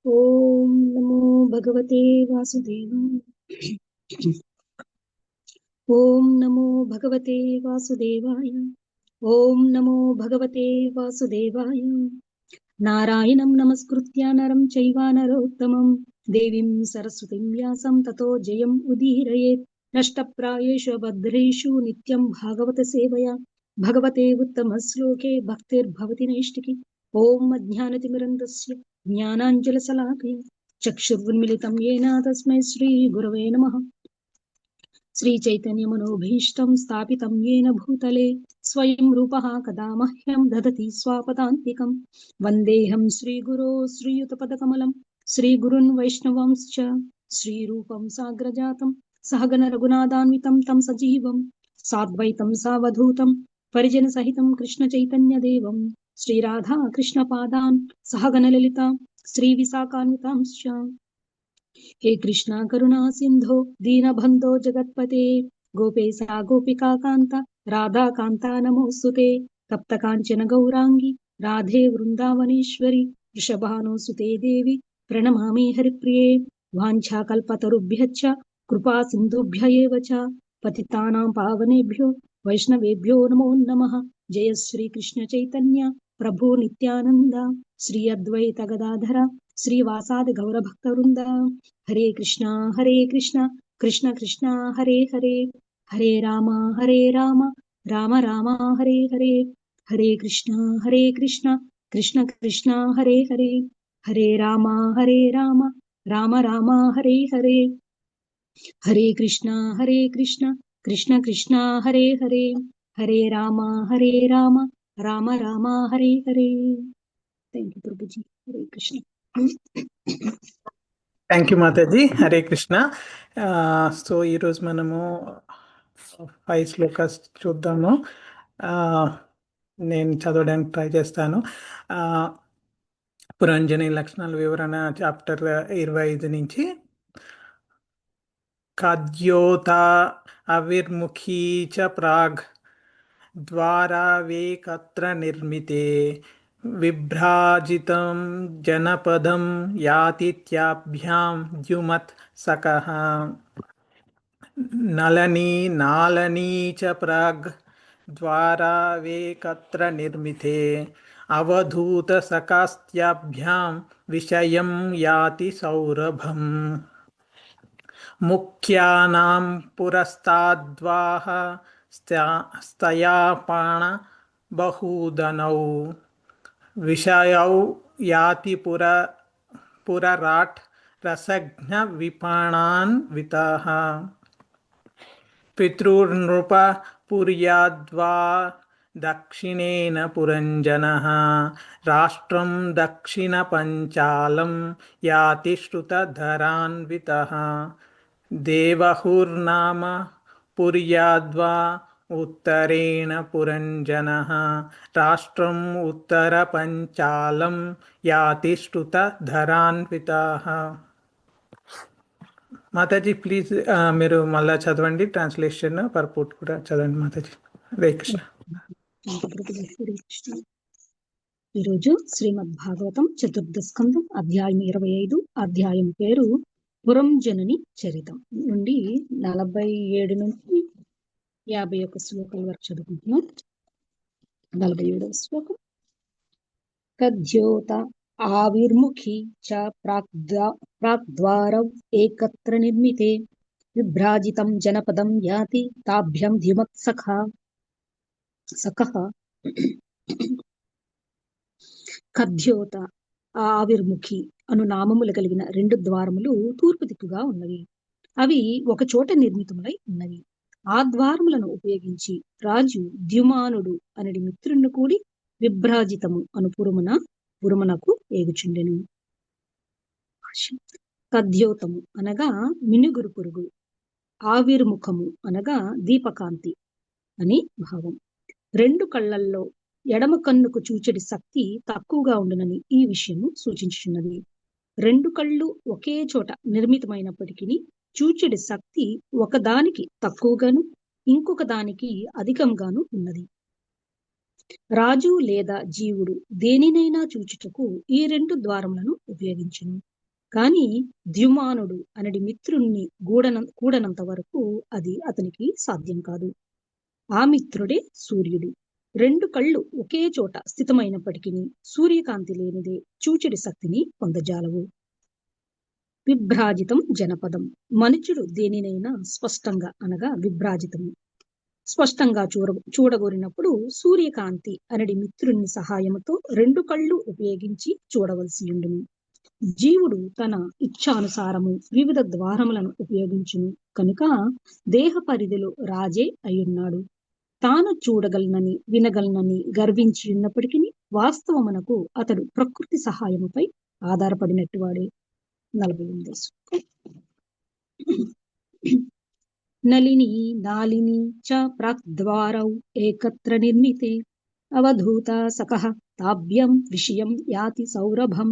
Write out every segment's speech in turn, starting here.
ఓం నమో భగవతే వాసుదేవాయ. ఓం నమో భగవతే వాసుదేవాయ. ఓం నమో భగవతే వాసుదేవాయ. నారాయణం నమస్కృత్య నరం చైవ నరోత్తమం దేవీం సరస్వతిం వ్యాసం తతో జయం ఉదీరయేత్. నష్టప్రాయేషు భద్రేషు నిత్యం భాగవత సేవయా భగవతే ఉత్తమ శ్లోకే భక్తిర్భవతి నైష్టికి. ఓం అజ్ఞానతిమిరంధస్య జ్ఞానాంజలశలాకయ చక్షుర్న్మిళితం येन తస్మై శ్రీ గురవే నమః. శ్రీ చైతన్య మనోభీష్టం స్థాపితం येन భూతలే స్వయం రూపః కదా మహ్యం దదతి స్వాపదాంతికం. వందేహం శ్రీగురో శ్రీయుతపదకమలం శ్రీగురున్ వైష్ణవాంశ్చ శ్రీరూపం సాగ్రజాతం సహగణ రఘునాథాన్వితం తం సజీవం సాద్వైతం సావధూతం పరిజన సహితం కృష్ణ చైతన్య దేవం శ్రీరాధా కృష్ణ పాదాన్ సహగణ లలిత శ్రీ విశాఖాన్వితాంశ్చ. हे कृष्णा करुणा सिंधो दीनबंधो जगत्पते गोपेशा गोपिका कांता राधा कांता नमोस्तुते. तप्त कांचन गौरांगी राधे वृंदावनेश्वरी वृषभानुसुते देवी प्रणमामि हरिप्रिये. वाञ्छाकल्पतरुभ्यश्च कृपा सिन्धुभ्य एव च पतितानां पावनेभ्यो वैष्णवेभ्यो नमो नमः. जय श्री कृष्ण चैतन्य प्रभु नित्यानंद श्री अद्वैत गदाधर श्रीवासादि गौरभक्तवृंद. Hare Krishna Krishna Krishna Hare Hare Hare Rama Rama Rama Hare Hare. Hare Krishna Krishna Krishna Hare Hare Hare Rama Rama Rama Hare Hare. Hare Krishna Krishna Krishna Hare Hare Hare Rama Rama Rama Hare Hare. Thank you Prabhu ji. Hare Krishna. Thank you Mataji. Hare Krishna. So ఈరోజు మనము 5 శ్లోకాస్ చూద్దాము. నేను చదవడానికి ట్రై చేస్తాను. పురంజని లక్షణాల వివరణ చాప్టర్ 25 నుంచి. ఖద్యోత అవిర్ముఖీ చ ప్రాగ్ ద్వారావేకత్ర నిర్మితే విభ్రాజితం జనపదం యాతిత్యాభ్యాం ద్యుమత్ సకః. నాళనీ చ ప్రాగ్ ద్వారావేకత్ర నిర్మితే అవధూత సకాస్త్యాభ్యాం విషయం యాతి సౌరభం. ముఖ్యానాం పురస్తాద్వాహ స్తయాపాణ బహూదనౌ విషయౌ యాతి పురరాట్ రసజ్ఞ విపాణాన్వితః. పితృర్నృప పుర్యాద్వా దక్షిణేన పురంజనః రాష్ట్రం దక్షిణ పంచాలం యాతి శ్రుతధరాన్వితః. దేవహుర్నామ పుర్యాద్వా ఉత్తరేణ పురంజనః రాష్ట్రం ఉత్తర పంచాలం యాతి శ్రుతధరాన్వితః. మాతాజీ ప్లీజ్ మీరు మళ్ళా చదవండి, ట్రాన్స్లేషన్ పర్పోర్ట్ కూడా చదవండి మాతాజీ. హరే కృష్ణ. ఈరోజు శ్రీమద్ భాగవతం చతుర్థ స్కందం అధ్యాయం 25. అధ్యాయం పేరు పురంజనుని చరితం నుండి 47 నుంచి 51 శ్లోకాల వరకు చదువుకుంటున్నాం. 47వ శ్లోకం. కద్యోత ఆవిర్ముఖి చ ప్రాగ్ద్వారౌ ఏకత్ర నిర్మితే విభ్రాజితం జనపదం యాతి తాభ్యం ద్యుమత్ సఖః. కద్యోత ఆవిర్ముఖి అను నామములు కలిగిన 2 ద్వారములు తూర్పు దిక్కుగా ఉన్నవి. అవి ఒక చోట నిర్మితములై ఉన్నవి. ఆ ద్వారములను ఉపయోగించి రాజు ద్యుమానుడు అనడి మిత్రుని కూడి విభ్రాజితము అను పురమునకు ఏగుచుండెను. కద్యోతము అనగా మినుగురు పురుగు, ఆవిర్ముఖము అనగా దీపకాంతి అని భావం. 2 కళ్ళల్లో ఎడమ కన్నుకు చూచెడి శక్తి తక్కువగా ఉండునని ఈ విషయము సూచించుచున్నది. 2 కళ్ళు ఒకే చోట నిర్మితమైనప్పటికీ చూచెడి శక్తి ఒకదానికి తక్కువగాను ఇంకొక దానికి అధికంగాను ఉన్నది. రాజు లేదా జీవుడు దేనినైనా చూచుటకు ఈ 2 ద్వారములను ఉపయోగించును. కాని ద్యుమానుడు అనడి మిత్రుణ్ణి కూడనంత వరకు అది అతనికి సాధ్యం కాదు. ఆ మిత్రుడే సూర్యుడు. రెండు కళ్ళు ఒకే చోట స్థితమైనప్పటికీ సూర్యకాంతి లేనిదే చూచెడి శక్తిని పొందజాలవు. విభ్రాజితం జనపదం. మనుషుడు దేనినైనా స్పష్టంగా అనగా విభ్రాజితము స్పష్టంగా చూడగోరినప్పుడు సూర్యకాంతి అనడి మిత్రుని సహాయముతో రెండు కళ్ళు ఉపయోగించి చూడవలసి ఉండును. జీవుడు తన ఇచ్ఛానుసారము వివిధ ద్వారములను ఉపయోగించును కనుక దేహ పరిధిలో రాజే అయ్యున్నాడు. తాను చూడగలనని వినగలనని గర్వించి ఉన్నప్పటికీ వాస్తవమునకు అతడు ప్రకృతి సహాయముపై ఆధారపడినట్టు వాడే. 48. నలిని నాలిని చ ప్రాక్ద్వారౌ ఏకత్ర నిర్మితే అవధూత సకః తాభ్యం విషయం యాతి సౌరభం.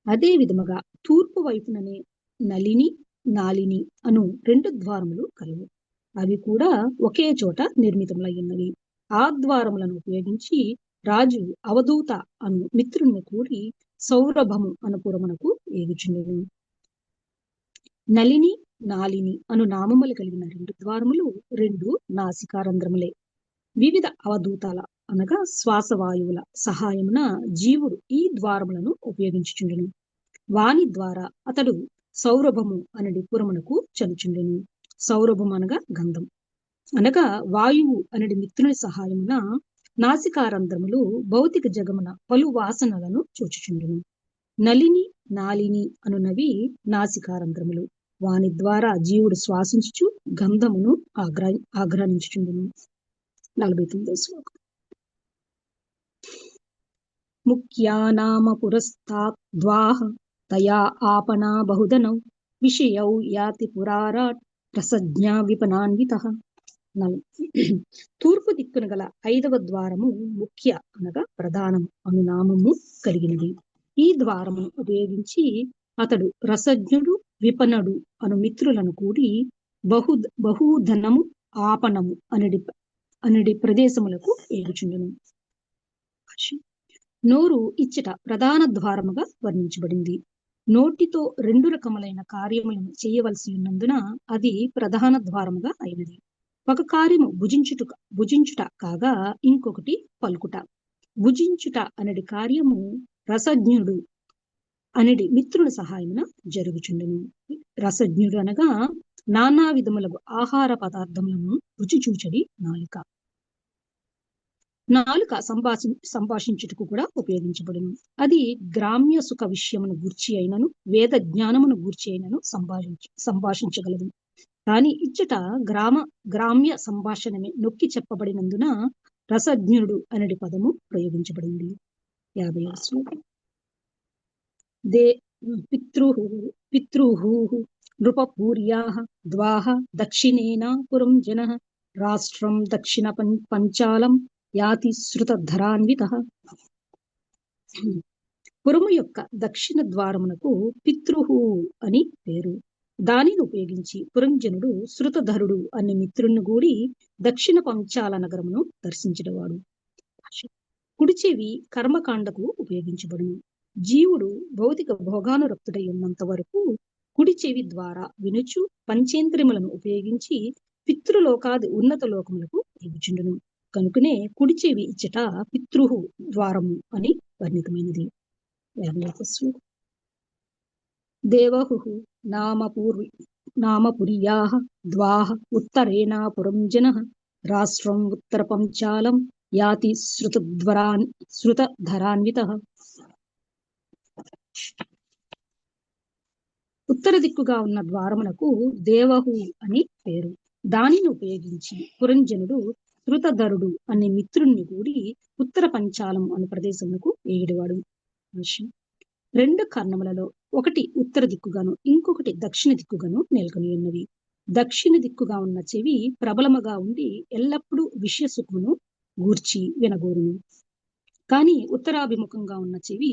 అదే విధముగా తూర్పు వైపుననే నలిని నాలిని అను రెండు ద్వారములు కలవు. అవి కూడా ఒకే చోట నిర్మితములయ్యున్నవి. ఆ ద్వారములను ఉపయోగించి రాజు అవధూత అను మిత్రుని కూడి సౌరభము అను పురమునకు ఏగుచుండెను. నలిని నాలిని అను నామములు కలిగిన రెండు ద్వారములు రెండు నాసికారంధ్రములే. వివిధ అవధూతాల అనగా శ్వాసవాయువుల సహాయమున జీవుడు ఈ ద్వారములను ఉపయోగించుచుండెను. వాని ద్వారా అతడు సౌరభము అనడి పురమునకు చనుచుండెను. సౌరభం అనగా గంధం అనగా వాయువు అనడి మిత్రుని సహాయమున నాసికారంధ్రములు భౌతిక జగమున పలు వాసనలను చూచుచుండెను. నలిని నాలిని అనునవి నాసికారంధ్రములు. వాని ద్వారా జీవుడు శ్వాసించుచు గంధమును ఆగ్రహించుచుండెను. 49వ శ్లోకం. ముఖ్యానామ పురస్తాత్ ద్వాహ తయా ఆపనా బహుధనౌ విషయౌ యాతి పురారాట్ రసజ్ఞా విపనాన్వితః. తూర్పు దిక్కున గల 5వ ద్వారము ముఖ్య అనగా ప్రధానం అను నామము కలిగినది. ఈ ద్వారమును ఉపయోగించి అతడు రసజ్ఞుడు విపణుడు అను మిత్రులను కూడి బహుధనము ఆపణము అనడి ప్రదేశములకు ఏగుచుండును. నోరు ఇచ్చట ప్రధాన ద్వారముగా వర్ణించబడింది. నోటితో రెండు రకములైన కార్యములను చేయవలసి ఉన్నందున అది ప్రధాన ద్వారముగా అయినది. ఒక కార్యము భుజించుట కాగా ఇంకొకటి పలుకుట. భుజించుట అనడి కార్యము రసజ్ఞుడు అనడి మిత్రుల సహాయమున జరుగుచుండెను. రసజ్ఞుడు అనగా నానా విధములకు ఆహార పదార్థములను రుచి చూచడి నాలుక. నాలుక సంభాషించుటకు కూడా ఉపయోగించబడును. అది గ్రామ్య సుఖ విషయమును గూర్చి అయినను వేద జ్ఞానమును గూర్చి అయినను సంభాషించగలదు. కానీ ఇచ్చట గ్రామ్య సంభాషణమే నొక్కి చెప్పబడినందున రసజ్ఞుడు అనడి పదము ప్రయోగించబడింది. 50వ శ్లోకం. పితృః నృపపూర్యాః ద్వాః దక్షిణేన పురం జనః రాష్ట్రం దక్షిణ పంచాలం యాతి శృతధరాన్వితః. పురము యొక్క దక్షిణ ద్వారమునకు పితృః అని పేరు. దానిని ఉపయోగించి పురంజనుడు శృతధరుడు అనే మిత్రుని గూడి దక్షిణ పంచాల నగరమును దర్శించడవాడు. కుడిచెవి కర్మకాండకు ఉపయోగించబడును. జీవుడు భౌతిక భోగానురక్తుడై ఉన్నంత వరకు కుడి చెవి ద్వారా వినుచు పంచేంద్రియములను ఉపయోగించి పితృలోకాది ఉన్నత లోకములకు ఎగుచుండును. కనుకనే కుడి చెవి ఇచ్చట పితృః ద్వారము అని వర్ణితమైనది. దేవహుః నామపుర్యాః ద్వాః ఉత్తరేణ పురం జనః రాష్ట్రం ఉత్తర పంచాలం యాతి శృతధరాన్వితః. ఉత్తర దిక్కుగా ఉన్న ద్వారమునకు దేవహు అని పేరు. దానిని ఉపయోగించి పురంజనుడు శృతధరుడు అనే మిత్రుణ్ణి కూడి ఉత్తర పంచాలం అనే ప్రదేశమునకు ఏగిడివాడు. రెండు కర్ణములలో ఒకటి ఉత్తర దిక్కుగాను ఇంకొకటి దక్షిణ దిక్కుగాను నెలకొని ఉన్నవి. దక్షిణ దిక్కుగా ఉన్న చెవి ప్రబలముగా ఉండి ఎల్లప్పుడూ విషయ సుఖమును గూర్చి వినగోరును. కానీ ఉత్తరాభిముఖంగా ఉన్న చెవి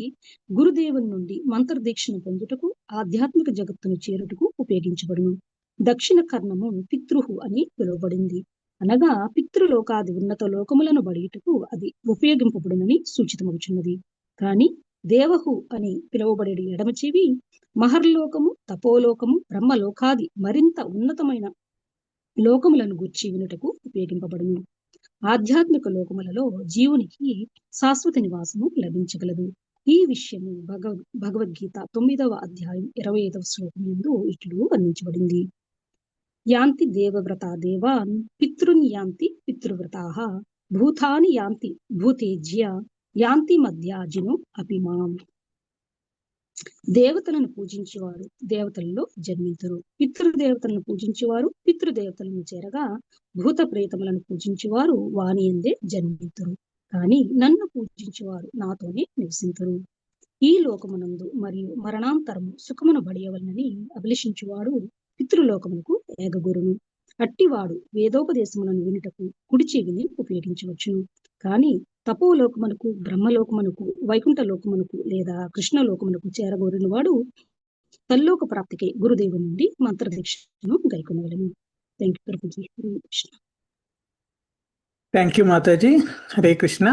గురుదేవుని నుండి మంత్రదీక్షను పొందుటకు ఆధ్యాత్మిక జగత్తును చేరుటకు ఉపయోగించబడును. దక్షిణ కర్ణము పితృః అని పిలువబడింది. అనగా పితృలోకాది ఉన్నత లోకములను బడియుటకు అది ఉపయోగింపబడునని సూచితమవుచున్నది. కానీ దేవహు అని పిలువబడే ఎడమ చెవి మహర్లోకము, తపోలోకము, బ్రహ్మలోకాది మరింత ఉన్నతమైన లోకములను గూర్చి వినుటకు ఉపయోగింపబడును. ఆధ్యాత్మిక లోకములలో జీవునికి శాశ్వత నివాసము లభించగలదు. ఈ విషయము భగవద్గీత 9వ అధ్యాయం 25వ శ్లోకం యందు ఇట్లు వర్ణించబడింది. యాంతి దేవవ్రతా దేవాన్ పితృన్ యాంతి పితృవ్రతాః భూతాని యాంతి భూతేజ్య యాంతి మధ్యాజిను అపిమాం. దేవతలను పూజించేవారు దేవతలలో జన్మింతురు. పితృదేవతలను పూజించేవారు పితృదేవతలను చేరగా, భూత ప్రేతములను పూజించేవారు వాని యందే జన్మింతురు. కానీ నన్ను పూజించేవారు నాతోనే నివసింతురు. ఈ లోకమునందు మరియు మరణాంతరము సుఖమును బడియవలనని అభిలషించువాడు పితృలోకమునకు ఏగగురును. అట్టివాడు వేదోపదేశములను వినుటకు కుడి చెవిని ఉపయోగించవచ్చును. కానీ తపోలోకమునకు, బ్రహ్మలోకమునకు, వైకుంఠ లోకమునకు లేదా కృష్ణలోకమునకు చేరగోరిన వాడు తల్లోక ప్రాప్తికి గురుదేవు నుండి మంత్రదీక్షను గైకొనవలెను. Thank you Prabhuji. Hare Krishna. Thank you Mataji. Hare Krishna.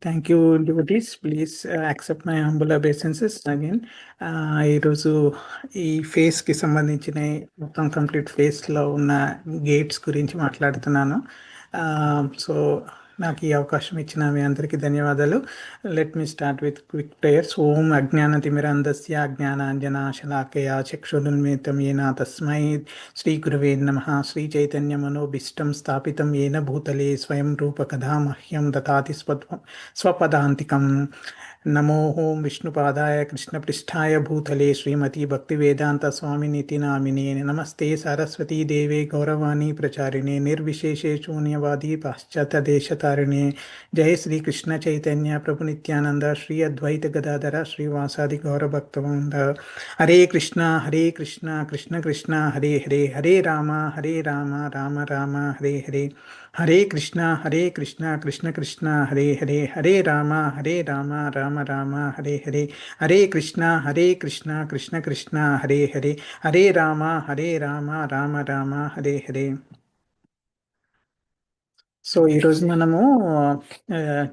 Thank you devotees. Please accept my humble obeisances again. ఈరోజు ఈ ఫేస్కి సంబంధించిన మొత్తం కంప్లీట్ ఫేస్లో ఉన్న గేట్స్ గురించి మాట్లాడుతున్నాను. సో నాకు ఈ అవకాశం ఇచ్చిన మీ అందరికీ ధన్యవాదాలు. Let me start with quick prayers. ఓం అజ్ఞానతిమిరంధస్య అజ్ఞానాంజనాశలాకయా చక్షురున్మిలితం येन తస్మై శ్రీ గురవే నమః. శ్రీ చైతన్య మనోభీష్టం స్థాపితం येन భూతలే స్వయం రూపకథా మహ్యం దదాతి స్వపదాంతికం. నమో ఓం విష్ణుపాదాయ కృష్ణపృష్ఠాయ భూతలే శ్రీమతి భక్తివేదాంత స్వామినితి నామినే. నమస్తే సరస్వతీ దేవే గౌరవాణి ప్రచారిణే నిర్విశేషే శూన్యవాది పాశ్చాత్యదేశతారిణే. జయ శ్రీ కృష్ణ చైతన్య ప్రభు నిత్యానంద శ్రీ అద్వైత గదాధర శ్రీవాసాది గౌరభక్తవృంద. హరే కృష్ణ కృష్ణ కృష్ణ హరే హరే, హరే రామ రామ రామ హరే హరే. హరే కృష్ణ కృష్ణ కృష్ణ హరే హరే, హరే రామ రామ రామ హరే హరే. హరే కృష్ణ కృష్ణ కృష్ణ హరే హరే, హరే రామ రామ రామ హరే హరే. సో ఈరోజు మనము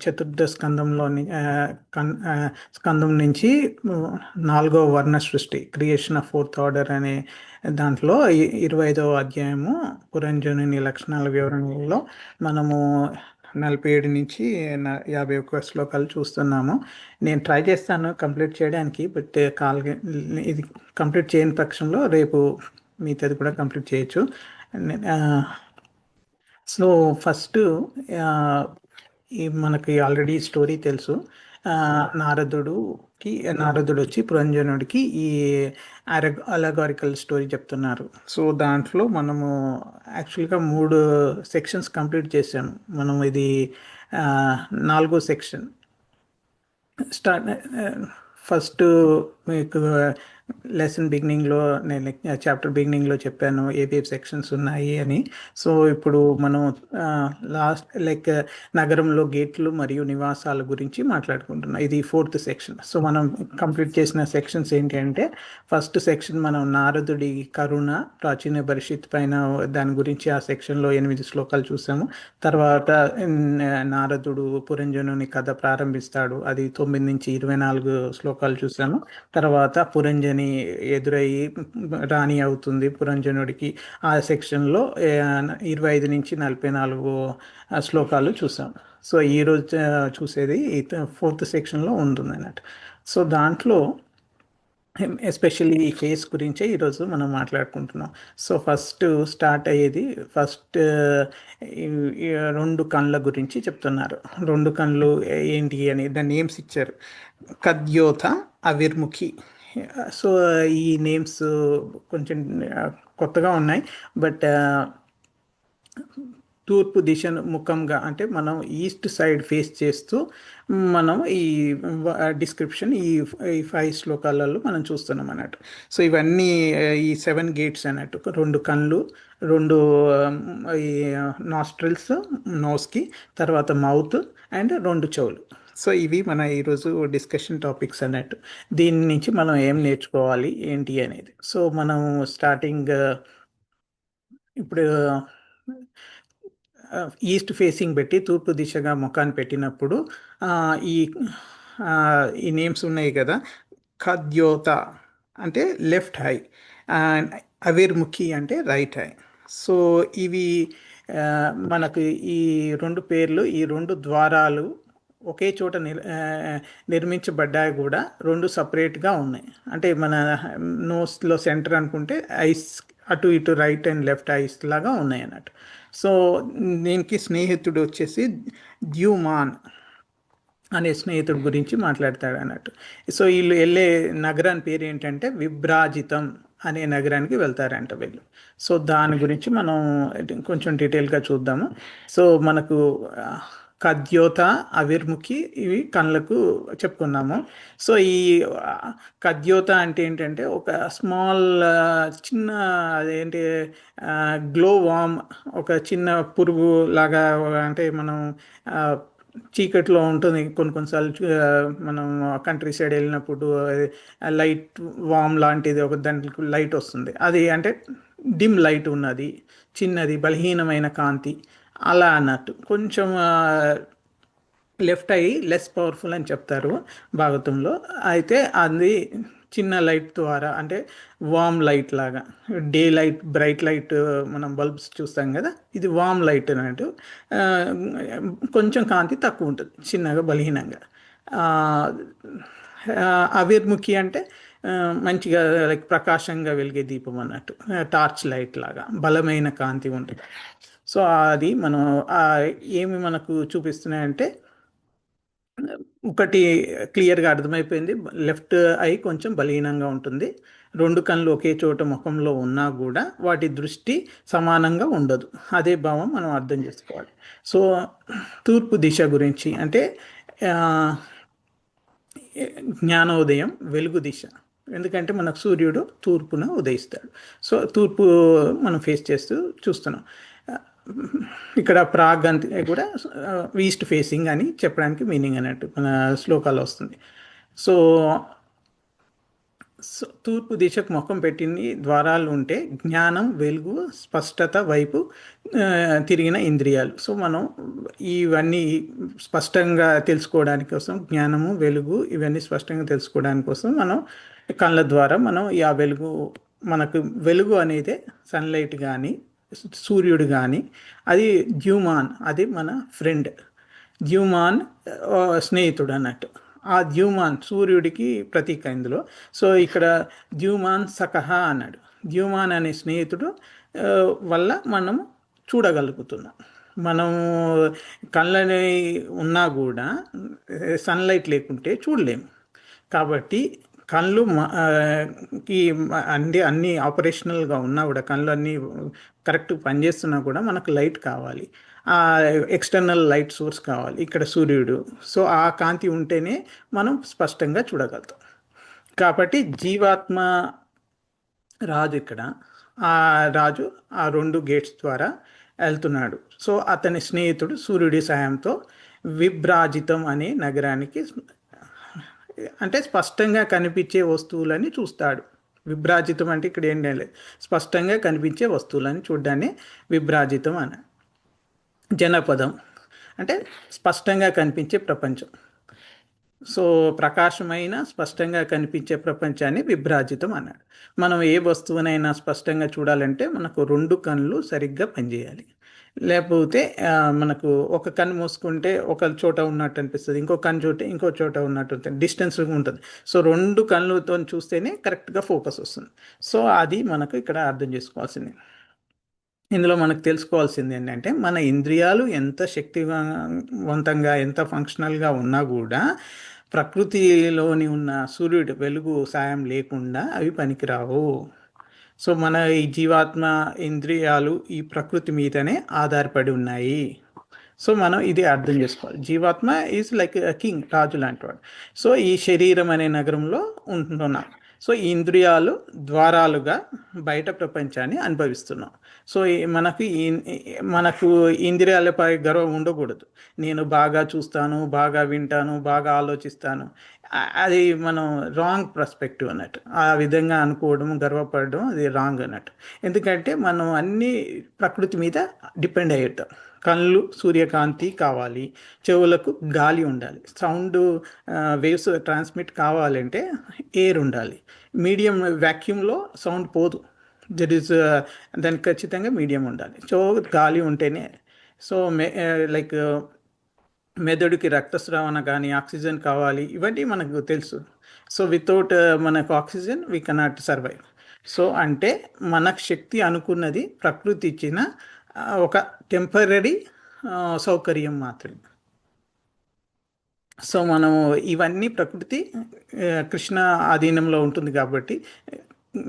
చతుర్థ స్కందం నుంచి 4వ వర్ణ సృష్టి, క్రియేషన్ ఆఫ్ ఫోర్త్ ఆర్డర్ అనే దాంట్లో 25వ అధ్యాయము పురంజనుని లక్షణాల వివరణలో మనము 47 నుంచి 51 శ్లోకాలు చూస్తున్నాము. నేను ట్రై చేస్తాను కంప్లీట్ చేయడానికి, బట్ ఇది కంప్లీట్ చేయని పక్షంలో రేపు మిగతాది కూడా కంప్లీట్ చేయొచ్చు. సో ఫస్ట్ మనకి ఆల్రెడీ స్టోరీ తెలుసు. నారదుడు వచ్చి పురంజనుడికి ఈ అలగారికల్ స్టోరీ చెప్తున్నారు. సో దాంట్లో మనము యాక్చువల్గా 3 సెక్షన్స్ కంప్లీట్ చేసాము. మనం ఇది 4వ సెక్షన్ ఫస్ట్ మీకు లెసన్ బిగినింగ్లో నేను చాప్టర్ బిగినింగ్లో చెప్పాను ఏవేవి సెక్షన్స్ ఉన్నాయి అని. సో ఇప్పుడు మనం లాస్ట్ నగరంలో గేట్లు మరియు నివాసాల గురించి మాట్లాడుకుంటున్నాం. ఇది 4th సెక్షన్. సో మనం కంప్లీట్ చేసిన సెక్షన్స్ ఏంటి అంటే, ఫస్ట్ సెక్షన్ మనం నారదుడి కరుణ ప్రాచీన పరిషత్ పైన దాని గురించి ఆ సెక్షన్లో 8 శ్లోకాలు చూసాము. తర్వాత నారదుడు పురంజనుని కథ ప్రారంభిస్తాడు, అది 9 నుంచి 24 శ్లోకాలు చూసాము. తర్వాత పురంజని ఎదురయ్యి రాణి అవుతుంది పురంజనుడికి, ఆ సెక్షన్లో 25 నుంచి 44 శ్లోకాలు చూసాం. సో ఈరోజు చూసేది 4th సెక్షన్లో ఉంటుంది అన్నట్టు. సో దాంట్లో ఎస్పెషల్లీ ఈ ఫేస్ గురించే ఈరోజు మనం మాట్లాడుకుంటున్నాం. సో ఫస్ట్ స్టార్ట్ అయ్యేది ఈ 2 కళ్ళ గురించి చెప్తున్నారు. 2 కళ్ళు ఏంటి అని దాని నేమ్స్ ఇచ్చారు. కద్యోత, అవిర్ముఖి. సో ఈ నేమ్స్ కొంచెం కొత్తగా ఉన్నాయి, బట్ తూర్పు దిశ ముఖంగా, అంటే మనం ఈస్ట్ సైడ్ ఫేస్ చేస్తూ మనం ఈ డిస్క్రిప్షన్ ఈ 5 శ్లోకాలలో మనం చూస్తున్నాం అన్నట్టు. సో ఇవన్నీ ఈ 7 గేట్స్ అన్నట్టు. 2 కళ్ళు, 2 ఈ నాస్ట్రిల్స్ నోస్కి, తర్వాత మౌత్ అండ్ 2 చెవులు. సో ఇవి మన ఈరోజు డిస్కషన్ టాపిక్స్ అన్నట్టు. దీని నుంచి మనం ఏం నేర్చుకోవాలి ఏంటి అనేది. సో మనం స్టార్టింగ్ ఇప్పుడు ఈస్ట్ ఫేసింగ్ పెట్టి తూర్పు దిశగా ముఖాన్ని పెట్టినప్పుడు ఆ, ఈ ఆ, ఈ నేమ్స్ ఉన్నాయి కదా. ఖద్యోత అంటే లెఫ్ట్ ఐ, అండ్ అవిర్ముఖి అంటే రైట్ ఐ. సో ఇవి ఆ, మనకు ఈ రెండు పేర్లు, ఈ రెండు ద్వారాలు ఒకే చోట నిర్మించబడ్డాయి కూడా, రెండు సపరేట్గా ఉన్నాయి. అంటే మన నోస్లో సెంటర్ అనుకుంటే ఐస్ అటు ఇటు రైట్ అండ్ లెఫ్ట్ ఐస్ లాగా ఉన్నాయి అన్నట్టు. సో దీనికి స్నేహితుడు వచ్చేసి ద్యుమాన్ అనే స్నేహితుడి గురించి మాట్లాడతాడు అన్నట్టు. సో వీళ్ళు వెళ్ళే నగరాని పేరు ఏంటంటే విభ్రాజితం అనే నగరానికి వెళ్తారంట వీళ్ళు. సో దాని గురించి మనం కొంచెం డీటెయిల్గా చూద్దాము. సో మనకు కద్యోత, అవిర్ముఖి ఇవి కళ్ళకు చెప్పుకున్నాము. సో ఈ ఆ, కద్యోత అంటే ఏంటంటే ఒక స్మాల్ చిన్న అదేంటి గ్లో వామ్, ఒక చిన్న పురుగు లాగా. అంటే మనం ఆ, చీకట్లో ఉంటుంది కొన్నిసార్లు. మనం కంట్రీ సైడ్ వెళ్ళినప్పుడు లైట్ వామ్ లాంటిది ఒక దాంట్లో లైట్ వస్తుంది. అది అంటే డిమ్ లైట్ ఉన్నది, చిన్నది బలహీనమైన కాంతి అలా అన్నట్టు. కొంచెం లెఫ్ట్ ఐ లెస్ పవర్ఫుల్ అని చెప్తారు భాగవతంలో. అయితే అది చిన్న లైట్ ద్వారా, అంటే వామ్ లైట్ లాగా. డే లైట్, బ్రైట్ లైట్ మనం బల్బ్స్ చూస్తాం కదా, ఇది వామ్ లైట్ అన్నట్టు. ఆ, కొంచెం కాంతి తక్కువ ఉంటుంది, చిన్నగా బలహీనంగా. ఆ, ఆ, అవిర్ముఖి అంటే మంచిగా లైక్ ప్రకాశంగా వెలిగే దీపం అన్నట్టు, టార్చ్ లైట్ లాగా బలమైన కాంతి ఉంటుంది. సో అది మనం ఆ, ఏమి మనకు చూపిస్తున్నాయంటే, ఒకటి క్లియర్గా అర్థమైపోయింది, లెఫ్ట్ ఐ కొంచెం బలహీనంగా ఉంటుంది. రెండు కళ్ళు ఒకే చోట ముఖంలో ఉన్నా కూడా వాటి దృష్టి సమానంగా ఉండదు. అదే భావం మనం అర్థం చేసుకోవాలి. సో తూర్పు దిశ గురించి అంటే ఆ, జ్ఞానోదయం, వెలుగు దిశ. ఎందుకంటే మనకు సూర్యుడు తూర్పున ఉదయిస్తాడు. సో తూర్పు మనం ఫేస్ చేస్తూ చూస్తున్నాం. ఇక్కడ ప్రాగ్ అంతే కూడా ఈస్ట్ ఫేసింగ్ అని చెప్పడానికి మీనింగ్ అన్నట్టు మన శ్లోకాలు వస్తుంది. సో తూర్పు దిశకు ముఖం పెట్టిన ద్వారాలు ఉంటే జ్ఞానం, వెలుగు, స్పష్టత వైపు తిరిగిన ఇంద్రియాలు. సో మనం ఇవన్నీ స్పష్టంగా తెలుసుకోవడానికి కోసం, జ్ఞానము, వెలుగు ఇవన్నీ స్పష్టంగా తెలుసుకోవడానికి కోసం మనం కళ్ళ ద్వారా మనం ఆ వెలుగు, మనకు వెలుగు అనేది సన్లైట్ కానీ సూర్యుడు కానీ, అది ద్యుమాన్, అది మన ఫ్రెండ్. ద్యుమాన్ స్నేహితుడు అన్నట్టు. ఆ ద్యుమాన్ సూర్యుడికి ప్రతీక ఇందులో. సో ఇక్కడ ద్యుమాన్ సకహ అన్నాడు. ద్యుమాన్ అనే స్నేహితుడు వల్ల మనము చూడగలుగుతున్నాం. మనము కళ్ళని ఉన్నా కూడా సన్లైట్ లేకుంటే చూడలేము. కాబట్టి కళ్ళు అన్ని ఆపరేషనల్గా ఉన్నా కూడా, కళ్ళు అన్నీ కరెక్ట్ పనిచేస్తున్నా కూడా మనకు లైట్ కావాలి, ఆ ఎక్స్టర్నల్ లైట్ సోర్స్ కావాలి, ఇక్కడ సూర్యుడు. సో ఆ కాంతి ఉంటేనే మనం స్పష్టంగా చూడగలుగుతాం. కాబట్టి జీవాత్మ రాజు ఇక్కడ, ఆ రాజు ఆ రెండు గేట్స్ ద్వారా వెళ్తున్నాడు. సో అతని స్నేహితుడు సూర్యుడి సాయంతో విభ్రాజితం అనే నగరానికి, అంటే స్పష్టంగా కనిపించే వస్తువులని చూస్తాడు. విభ్రాజితం అంటే ఇక్కడ ఏం లేదు, స్పష్టంగా కనిపించే వస్తువులని చూడ్డాన్ని విభ్రాజితం అని. జనపదం అంటే స్పష్టంగా కనిపించే ప్రపంచం. సో ప్రకాశమైన స్పష్టంగా కనిపించే ప్రపంచాన్ని విభ్రాజితం అన్నాడు. మనం ఏ వస్తువునైనా స్పష్టంగా చూడాలంటే మనకు రెండు కళ్ళు సరిగ్గా పనిచేయాలి. లేకపోతే మనకు ఒక కన్ను మూసుకుంటే ఒక చోట ఉన్నట్టు అనిపిస్తుంది, ఇంకో కన్ను చోట ఇంకో చోట ఉన్నట్టు ఉంటుంది, డిస్టెన్స్ ఉంటుంది. సో రెండు కళ్ళతో చూస్తేనే కరెక్ట్గా ఫోకస్ వస్తుంది. సో అది మనకు ఇక్కడ అర్థం చేసుకోవాల్సింది. ఇందులో మనకు తెలుసుకోవాల్సింది ఏంటంటే, మన ఇంద్రియాలు ఎంత శక్తివంతంగా, ఎంత ఫంక్షనల్గా ఉన్నా కూడా ప్రకృతిలోని ఉన్న సూర్యుడి వెలుగు సాయం లేకుండా అవి పనికిరావు. సో మన ఈ జీవాత్మ ఇంద్రియాలు ఈ ప్రకృతి మీదనే ఆధారపడి ఉన్నాయి. సో మనం ఇది అర్థం చేసుకోవాలి. జీవాత్మ ఈజ్ లైక్ కింగ్, రాజు లాంటి వాడు. సో ఈ శరీరం అనే నగరంలో ఉంటున్నాం. సో ఈ ఇంద్రియాలు ద్వారాలుగా బయట ప్రపంచాన్ని అనుభవిస్తున్నాం. సో మనకు ఇంద్రియాలపై గర్వం ఉండకూడదు. నేను బాగా చూస్తాను, బాగా వింటాను, బాగా ఆలోచిస్తాను అది మనం రాంగ్ పర్స్పెక్టివ్ అన్నట్టు. ఆ విధంగా అనుకోవడం, గర్వపడడం అది రాంగ్ అన్నట్టు. ఎందుకంటే మనం అన్ని ప్రకృతి మీద డిపెండ్ అయ్యి ఉంటాం. కళ్ళు సూర్యకాంతి కావాలి, చెవులకు గాలి ఉండాలి, సౌండ్ వేవ్స్ ట్రాన్స్మిట్ కావాలంటే ఎయిర్ ఉండాలి. మీడియం వ్యాక్యూమ్లో సౌండ్ పోదు. దట్ ఈస్ దానికి ఖచ్చితంగా మీడియం ఉండాలి. సో గాలి ఉంటేనే, సో లైక్ మెదడుకి రక్తస్రావణ కానీ ఆక్సిజన్ కావాలి, ఇవన్నీ మనకు తెలుసు. సో వితౌట్ మనకు oxygen we cannot survive. So అంటే మనకు శక్తి అనుకున్నది ప్రకృతి ఇచ్చిన ఒక టెంపరీ సౌకర్యం మాత్రమే. సో మనం ఇవన్నీ ప్రకృతి కృష్ణ ఆధీనంలో ఉంటుంది కాబట్టి,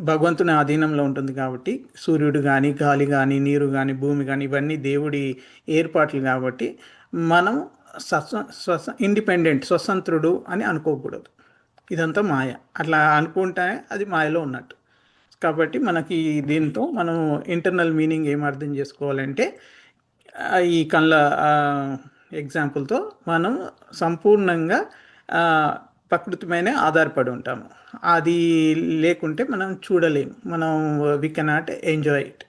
భగవంతుని ఆధీనంలో ఉంటుంది కాబట్టి, సూర్యుడు కానీ, గాలి కానీ, నీరు కానీ, భూమి కానీ, ఇవన్నీ దేవుడి ఏర్పాట్లు కాబట్టి మనం ఇండిపెండెంట్, స్వతంత్రుడు అని అనుకోకూడదు. ఇదంతా మాయ. అట్లా అనుకుంటే అది మాయలో ఉన్నట్టు. కాబట్టి మనకి దీంతో మనం ఇంటర్నల్ మీనింగ్ ఏం అర్థం చేసుకోవాలంటే, ఈ కళ్ళ ఎగ్జాంపుల్తో మనం సంపూర్ణంగా ప్రకృతి పైనే ఆధారపడి ఉంటాము. అది లేకుంటే మనం చూడలేము, మనం వి కెనాట్ ఎంజాయ్ ఇట్.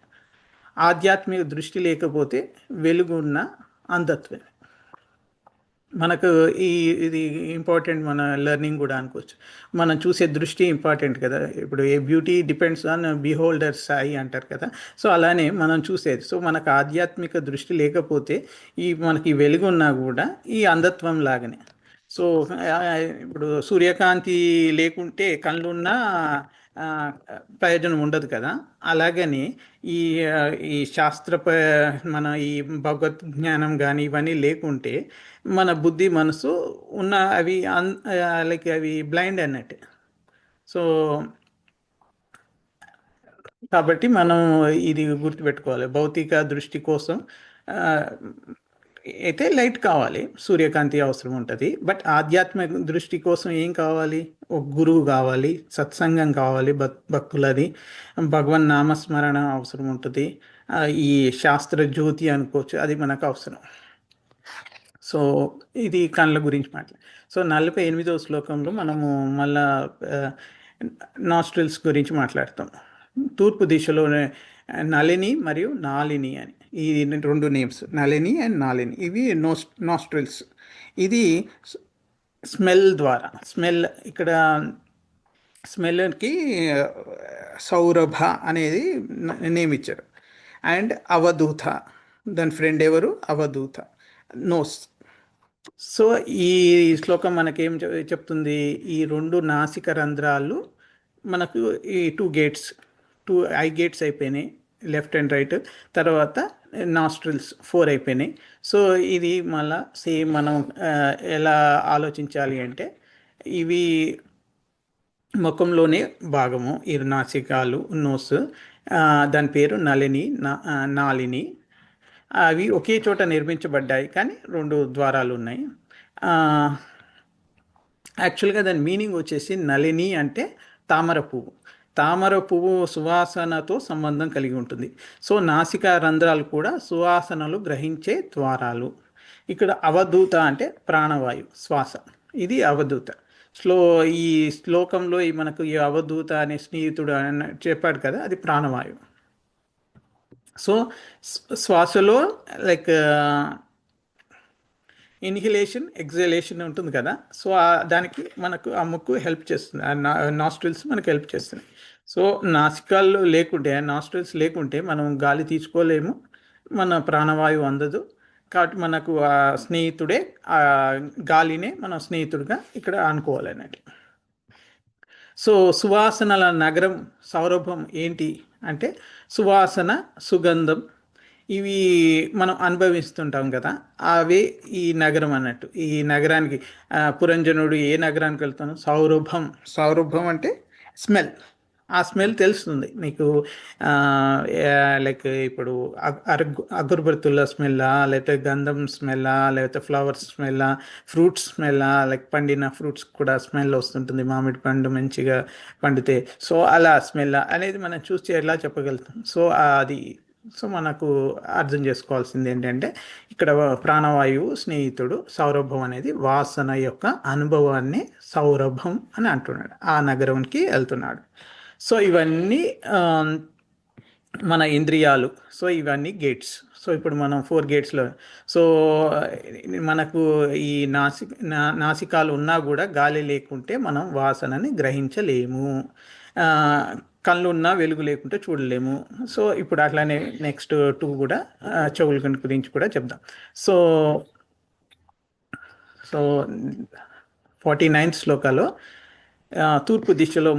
ఆధ్యాత్మిక దృష్టి లేకపోతే వెలుగున్న అంధత్వమే. మనకు ఇది ఇంపార్టెంట్, మన లెర్నింగ్ కూడా అనుకోవచ్చు. మనం చూసే దృష్టి ఇంపార్టెంట్ కదా. ఇప్పుడు ఏ beauty depends on beholder's I అంటారు కదా. సో అలానే మనం చూసేది. సో మనకు ఆధ్యాత్మిక దృష్టి లేకపోతే మనకి వెలుగు ఉన్నా కూడా ఈ అంధత్వం లాగానే. సో ఇప్పుడు సూర్యకాంతి లేకుంటే కళ్ళున్నా ప్రయోజనం ఉండదు కదా. అలాగని ఈ ఈ మన ఈ భగవత్ జ్ఞానం కానీ ఇవన్నీ లేకుంటే మన బుద్ధి మనసు ఉన్న అవి లైక్ అవి బ్లైండ్ అన్నట్టు. సో కాబట్టి మనం ఇది గుర్తుపెట్టుకోవాలి. భౌతిక దృష్టి కోసం అయితే లైట్ కావాలి, సూర్యకాంతి అవసరం ఉంటుంది. బట్ ఆధ్యాత్మిక దృష్టి కోసం ఏం కావాలి? ఒక గురువు కావాలి, సత్సంగం కావాలి, భక్తులది, భగవన్ నామస్మరణ అవసరం ఉంటుంది. ఈ శాస్త్ర జ్యోతి అనుకోవచ్చు, అది మనకు అవసరం. సో ఇది కళ్ళ గురించి మాట్లాడు. సో 48వ శ్లోకంలో మనము మళ్ళా నాస్ట్రిల్స్ గురించి మాట్లాడతాం. తూర్పు దిశలోనే నళిని మరియు నాలిని అని ఈ రెండు నేమ్స్, నళిని అండ్ నాలిని, ఇవి నాస్ట్రిల్స్. ఇది స్మెల్ ద్వారా, ఇక్కడ స్మెల్కి సౌరభ అనేది నేమ్ ఇచ్చారు. అండ్ అవధూత, దాని ఫ్రెండ్ ఎవరు? అవధూత, నోస్. సో ఈ శ్లోకం మనకేం చెప్తుంది? ఈ రెండు నాసిక రంధ్రాలు మనకు ఈ 2 గేట్స్, 2 ఐ గేట్స్ అయిపోయినాయి, లెఫ్ట్ అండ్ రైట్. తర్వాత నాస్ట్రిల్స్ 4 అయిపోయినాయి. సో ఇది మళ్ళా సేమ్ మనం ఎలా ఆలోచించాలి అంటే, ఇవి ముఖంలోనే భాగము, ఈ నాసికాలు, నోస్, దాని పేరు నళిని, నాలిని. అవి ఒకే చోట నిర్మించబడ్డాయి కానీ 2 ద్వారాలు ఉన్నాయి. యాక్చువల్గా దాని మీనింగ్ వచ్చేసి నళిని అంటే తామర పువ్వు. తామర పువ్వు సువాసనతో సంబంధం కలిగి ఉంటుంది. సో నాసికా రంధ్రాలు కూడా సువాసనలు గ్రహించే ద్వారాలు. ఇక్కడ అవధూత అంటే ప్రాణవాయు, శ్వాస, ఇది అవధూత. ఈ శ్లోకంలో మనకు ఈ అవధూత అనే స్నేహితుడు అని చెప్పాడు కదా, అది ప్రాణవాయువు. సో శ్వాసలో లైక్ ఇన్హిలేషన్, ఎగ్జలేషన్ ఉంటుంది కదా. సో దానికి మనకు ఆ ముక్కు హెల్ప్ చేస్తుంది, నాస్ట్రిల్స్ మనకు హెల్ప్ చేస్తుంది. సో నాసికాల్లో లేకుంటే, నాస్ట్రిల్స్ లేకుంటే మనం గాలి తీసుకోలేము, మన ప్రాణవాయువు అందదు. కాబట్టి మనకు ఆ స్నేహితుడే, ఆ గాలినే మనం స్నేహితుడిగా ఇక్కడ అనుకోవాలన్నట్టు. సో సువాసనల నగరం సౌరభం ఏంటి అంటే, సువాసన, సుగంధం, ఇవి మనం అనుభవిస్తుంటాం కదా, అవే ఈ నగరం అన్నట్టు. ఈ నగరానికి పురంజనుడు ఏ నగరానికి వెళ్తాను? సౌరభం. సౌరభం అంటే స్మెల్. ఆ స్మెల్ తెలుస్తుంది నీకు. లైక్ ఇప్పుడు అగరబత్తుల స్మెల్లా, లేకపోతే గంధం స్మెల్లా, లేకపోతే ఫ్లవర్స్ స్మెల్లా, ఫ్రూట్స్ స్మెల్లా, లైక్ పండిన ఫ్రూట్స్ కూడా స్మెల్ వస్తుంటుంది, మామిడి పండు మంచిగా పండితే. సో అలా స్మెల్ అనేది మనం చూసి ఎలా చెప్పగలుగుతాం? సో అది సో మనకు అర్థం చేసుకోవాల్సింది ఏంటంటే ఇక్కడ ప్రాణవాయువు స్నేహితుడు, సౌరభం అనేది వాసన యొక్క అనుభవాన్ని సౌరభం అని అంటున్నాడు. ఆ నగరంకి వెళ్తున్నాడు. సో ఇవన్నీ మన ఇంద్రియాలు. సో ఇవన్నీ గేట్స్. సో ఇప్పుడు మనం 4 గేట్స్లో, సో మనకు ఈ నాసికాలు ఉన్నా కూడా గాలి లేకుంటే మనం వాసనని గ్రహించలేము. ఆ, కళ్ళు ఉన్నా వెలుగు లేకుంటే చూడలేము. సో ఇప్పుడు అట్లానే నెక్స్ట్ 2 కూడా చెవుల గురించి కూడా చెప్దాం. సో సో 49th శ్లోకాలో తూర్పు దిశలో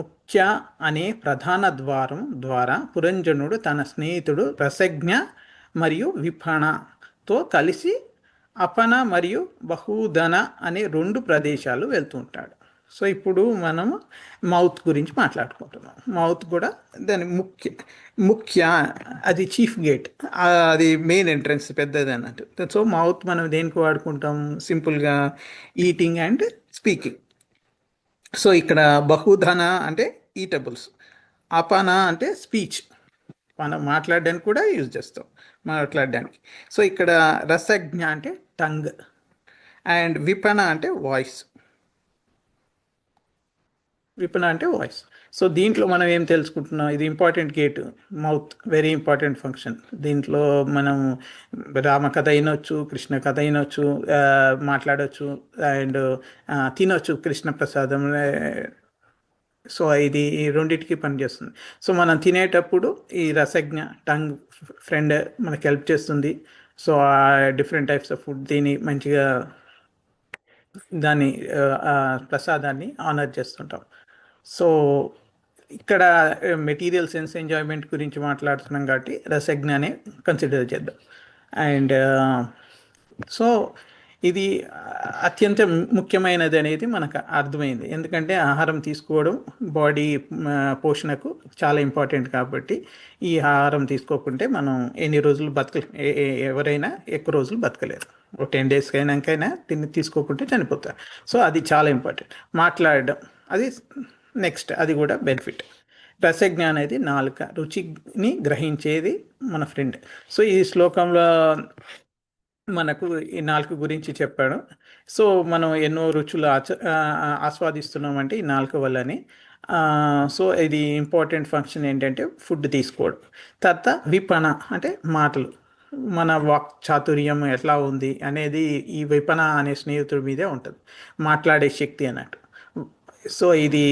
ముఖ్య అనే ప్రధాన ద్వారం ద్వారా పురంజనుడు తన స్నేహితుడు రసజ్ఞ మరియు విపణతో కలిసి అపన మరియు బహుధన అనే 2 ప్రదేశాలు వెళ్తూ ఉంటాడు. సో ఇప్పుడు మనం మౌత్ గురించి మాట్లాడుకుంటున్నాం. మౌత్ కూడా దాని ముఖ్య ముఖ్య అది చీఫ్ గేట్, అది మెయిన్ ఎంట్రన్స్ పెద్దది అన్నట్టు. సో మౌత్ మనం దేనికి వాడుకుంటాం? సింపుల్గా ఈటింగ్ అండ్ స్పీకింగ్. సో ఇక్కడ బహుధన అంటే ఈటబుల్స్, అపాన అంటే స్పీచ్, మనం మాట్లాడడానికి కూడా యూజ్ చేస్తాం, మాట్లాడడానికి. సో ఇక్కడ రసజ్ఞ అంటే టంగ్, అండ్ విపణ అంటే వాయిస్. విపణ అంటే వాయిస్. సో దీంట్లో మనం ఏం తెలుసుకుంటున్నాం? ఇది important gate, mouth very important function. దీంట్లో మనం రామకథ అయినొచ్చు, కృష్ణ కథ అయినొచ్చు, మాట్లాడవచ్చు, అండ్ తినొచ్చు కృష్ణ ప్రసాదం. సో ఇది ఈ రెండింటికి పనిచేస్తుంది. సో మనం తినేటప్పుడు ఈ రసజ్ఞ టంగ్ ఫ్రెండ్ మనకి హెల్ప్ చేస్తుంది. సో ఆ డిఫరెంట్ టైప్స్ ఆఫ్ ఫుడ్ తిని మంచిగా దాన్ని ప్రసాదాన్ని ఆనర్ చేస్తుంటాం. సో ఇక్కడ మెటీరియల్ సెన్స్ ఎంజాయ్మెంట్ గురించి మాట్లాడుతున్నాం కాబట్టి రసజ్ఞానే కన్సిడర్ చేద్దాం. అండ్ సో ఇది అత్యంత ముఖ్యమైనది అనేది మనకు అర్థమైంది. ఎందుకంటే ఆహారం తీసుకోవడం బాడీ పోషణకు చాలా ఇంపార్టెంట్ కాబట్టి ఈ ఆహారం తీసుకోకుంటే మనం ఎన్ని రోజులు ఎవరైనా ఎక్కువ రోజులు బతకలేరు. ఒక 10 days అయినాకైనా తీసుకోకుంటే చనిపోతారు. సో అది చాలా ఇంపార్టెంట్. మాట్లాడడం అది నెక్స్ట్, అది కూడా బెనిఫిట్. రసజ్ఞ అనేది నాలుక, రుచిని గ్రహించేది మన ఫ్రెండ్. సో ఈ శ్లోకంలో మనకు ఈ నాలుక గురించి చెప్పాడు. సో మనం ఎన్నో రుచులు ఆస్వాదిస్తున్నామంటే ఈ నాలుక వల్లనే. సో ఇది ఇంపార్టెంట్ ఫంక్షన్ ఏంటంటే ఫుడ్ తీసుకోవడం. తర్వాత విపణ అంటే మాటలు, మన వాక్ చాతుర్యం ఎట్లా ఉంది అనేది ఈ విపణ అనే స్నేహితుడి మీదే ఉంటుంది, మాట్లాడే శక్తి అన్నట్టు. సో ఇది